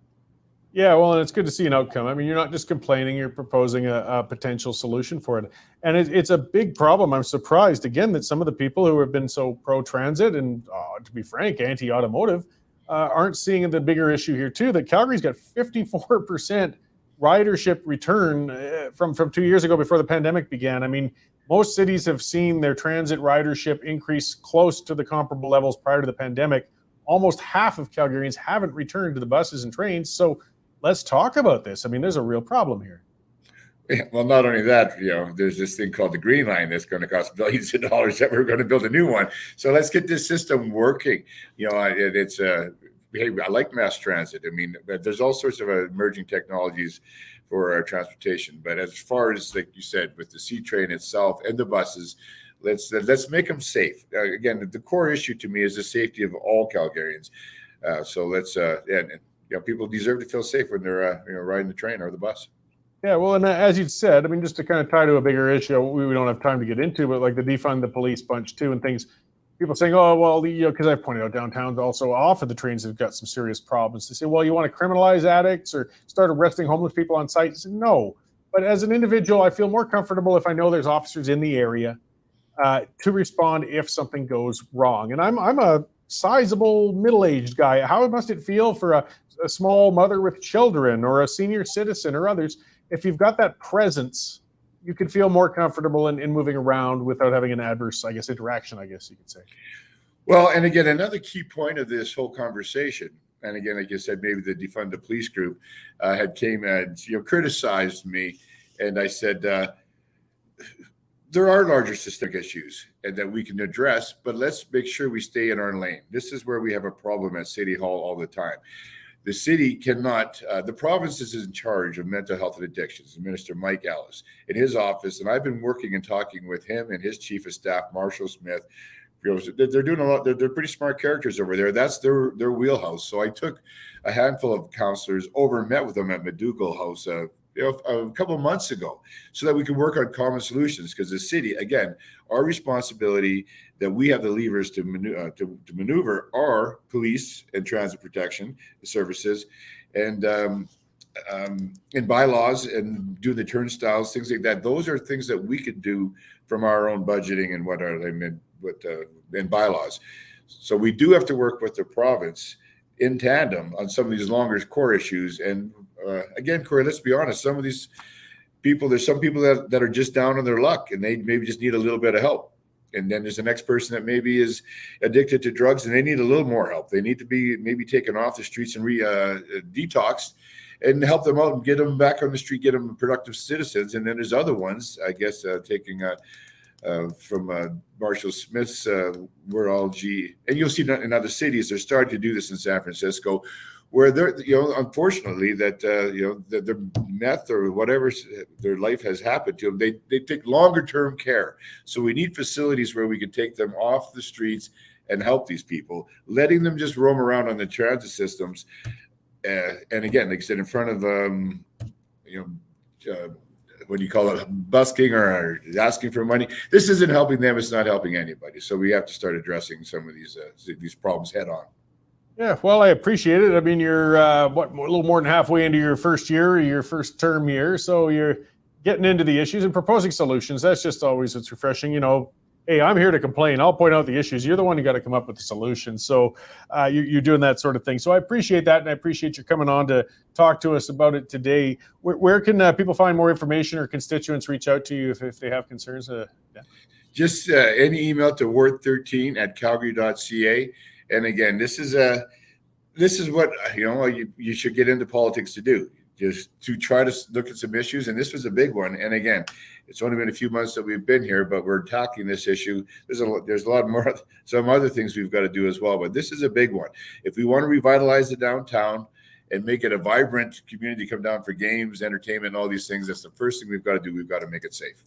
Yeah, well, and it's good to see an outcome. I mean, you're not just complaining, you're proposing a potential solution for it. And it's a big problem. I'm surprised, again, that some of the people who have been so pro-transit and, to be frank, anti-automotive, aren't seeing the bigger issue here, too, that Calgary's got 54% ridership return from 2 years ago before the pandemic began. I mean, most cities have seen their transit ridership increase close to the comparable levels prior to the pandemic. Almost half of Calgarians haven't returned to the buses and trains. So let's talk about this. I mean, there's a real problem here. Yeah, well, not only that, there's this thing called the Green Line that's going to cost billions of dollars that we're going to build a new one. So let's get this system working. Hey, I like mass transit. I mean, there's all sorts of emerging technologies for our transportation. But as far as, like you said, with the C train itself and the buses, let's make them safe. Again, the core issue to me is the safety of all Calgarians. So let's people deserve to feel safe when they're riding the train or the bus. Yeah, well, and as you said, I mean, just to kind of tie to a bigger issue, we don't have time to get into, but like the defund the police bunch too, and things. People saying, oh, well, because I've pointed out downtown also off of the trains have got some serious problems. They say, well, you want to criminalize addicts or start arresting homeless people on site? I said, no. But as an individual, I feel more comfortable if I know there's officers in the area to respond if something goes wrong. And I'm a sizable middle-aged guy. How must it feel for a small mother with children or a senior citizen or others? If you've got that presence, you can feel more comfortable in moving around without having an adverse, interaction, I guess you could say. Well, and again, another key point of this whole conversation, and again, like you said, maybe the defund the police group had came and criticized me, and I said there are larger systemic issues and that we can address, but let's make sure we stay in our lane. This is where we have a problem at City Hall all the time. The city cannot, the province is in charge of mental health and addictions, Minister Mike Ellis, in his office. And I've been working and talking with him and his chief of staff, Marshall Smith. They're doing a lot. They're pretty smart characters over there. That's their wheelhouse. So I took a handful of councillors over and met with them at McDougall House a couple of months ago so that we can work on common solutions, because the city, again, our responsibility that we have the levers to maneuver are police and transit protection services and in bylaws and do the turnstiles, things like that. Those are things that we could do from our own budgeting and and bylaws. So we do have to work with the province in tandem on some of these longer core issues. And again, Cory, let's be honest, some of these people, there's some people that are just down on their luck and they maybe just need a little bit of help. And then there's the next person that maybe is addicted to drugs and they need a little more help. They need to be maybe taken off the streets and detoxed and help them out and get them back on the street, get them productive citizens. And then there's other ones, I guess, taking from Marshall Smith's wordology. And you'll see in other cities, they're starting to do this in San Francisco, where they're, unfortunately, that their meth or whatever their life has happened to them, they take longer term care. So we need facilities where we can take them off the streets and help these people, letting them just roam around on the transit systems. And again, like I said, in front of what do you call it, busking or asking for money. This isn't helping them. It's not helping anybody. So we have to start addressing some of these problems head on. Yeah, well, I appreciate it. I mean, you're a little more than halfway into your first year, your first term year, so you're getting into the issues and proposing solutions. That's just always what's refreshing. Hey, I'm here to complain. I'll point out the issues. You're the one who got to come up with the solution. So you're doing that sort of thing. So I appreciate that, and I appreciate you coming on to talk to us about it today. Where can people find more information or constituents reach out to you if they have concerns? Yeah. Just any email to ward13@calgary.ca. And again, this is what you should get into politics to do, just to try to look at some issues. And this was a big one. And again, it's only been a few months that we've been here, but we're tackling this issue. There's a lot more, some other things we've got to do as well. But this is a big one. If we want to revitalize the downtown and make it a vibrant community, come down for games, entertainment, all these things, that's the first thing we've got to do. We've got to make it safe.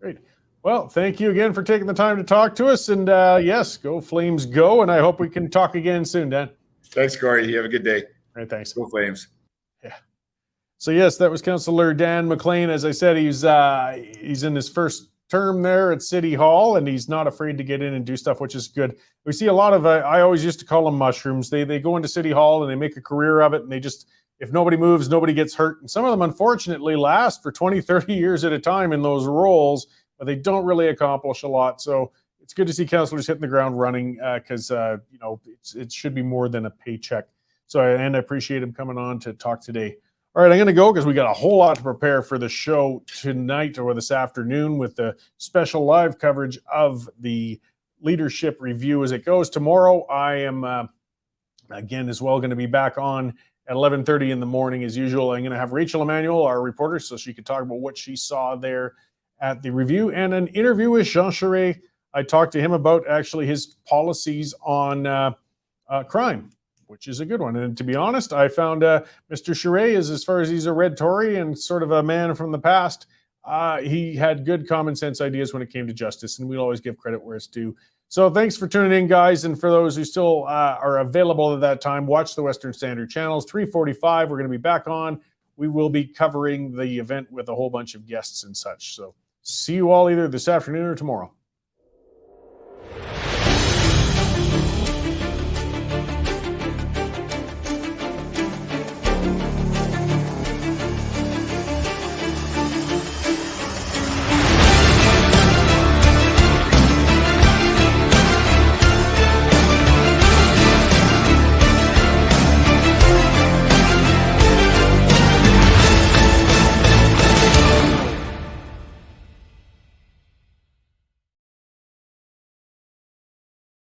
Great. Well, thank you again for taking the time to talk to us. And yes, go Flames go. And I hope we can talk again soon, Dan. Thanks, Cory. You have a good day. All right, thanks. Go Flames. Yeah. So yes, that was Councillor Dan McLean. As I said, he's in his first term there at City Hall, and he's not afraid to get in and do stuff, which is good. We see a lot of, I always used to call them mushrooms. They go into City Hall and they make a career of it, and they just if nobody moves, nobody gets hurt. And some of them, unfortunately, last for 20, 30 years at a time in those roles, but they don't really accomplish a lot. So it's good to see councillors hitting the ground running because, it should be more than a paycheck. So, and I appreciate him coming on to talk today. All right, I'm going to go because we got a whole lot to prepare for the show tonight or this afternoon with the special live coverage of the leadership review as it goes. Tomorrow, I am, again, as well going to be back on at 11:30 in the morning as usual. I'm going to have Rachel Emmanuel, our reporter, so she can talk about what she saw there at the review, and an interview with Jean Charest. I talked to him about actually his policies on crime, which is a good one. And to be honest, I found Mr. Charest is, as far as he's a red Tory and sort of a man from the past, he had good common sense ideas when it came to justice, and we'll always give credit where it's due. So thanks for tuning in, guys. And for those who still are available at that time, watch the Western Standard channels. 3:45, we're going to be back on. We will be covering the event with a whole bunch of guests and such. So see you all either this afternoon or tomorrow.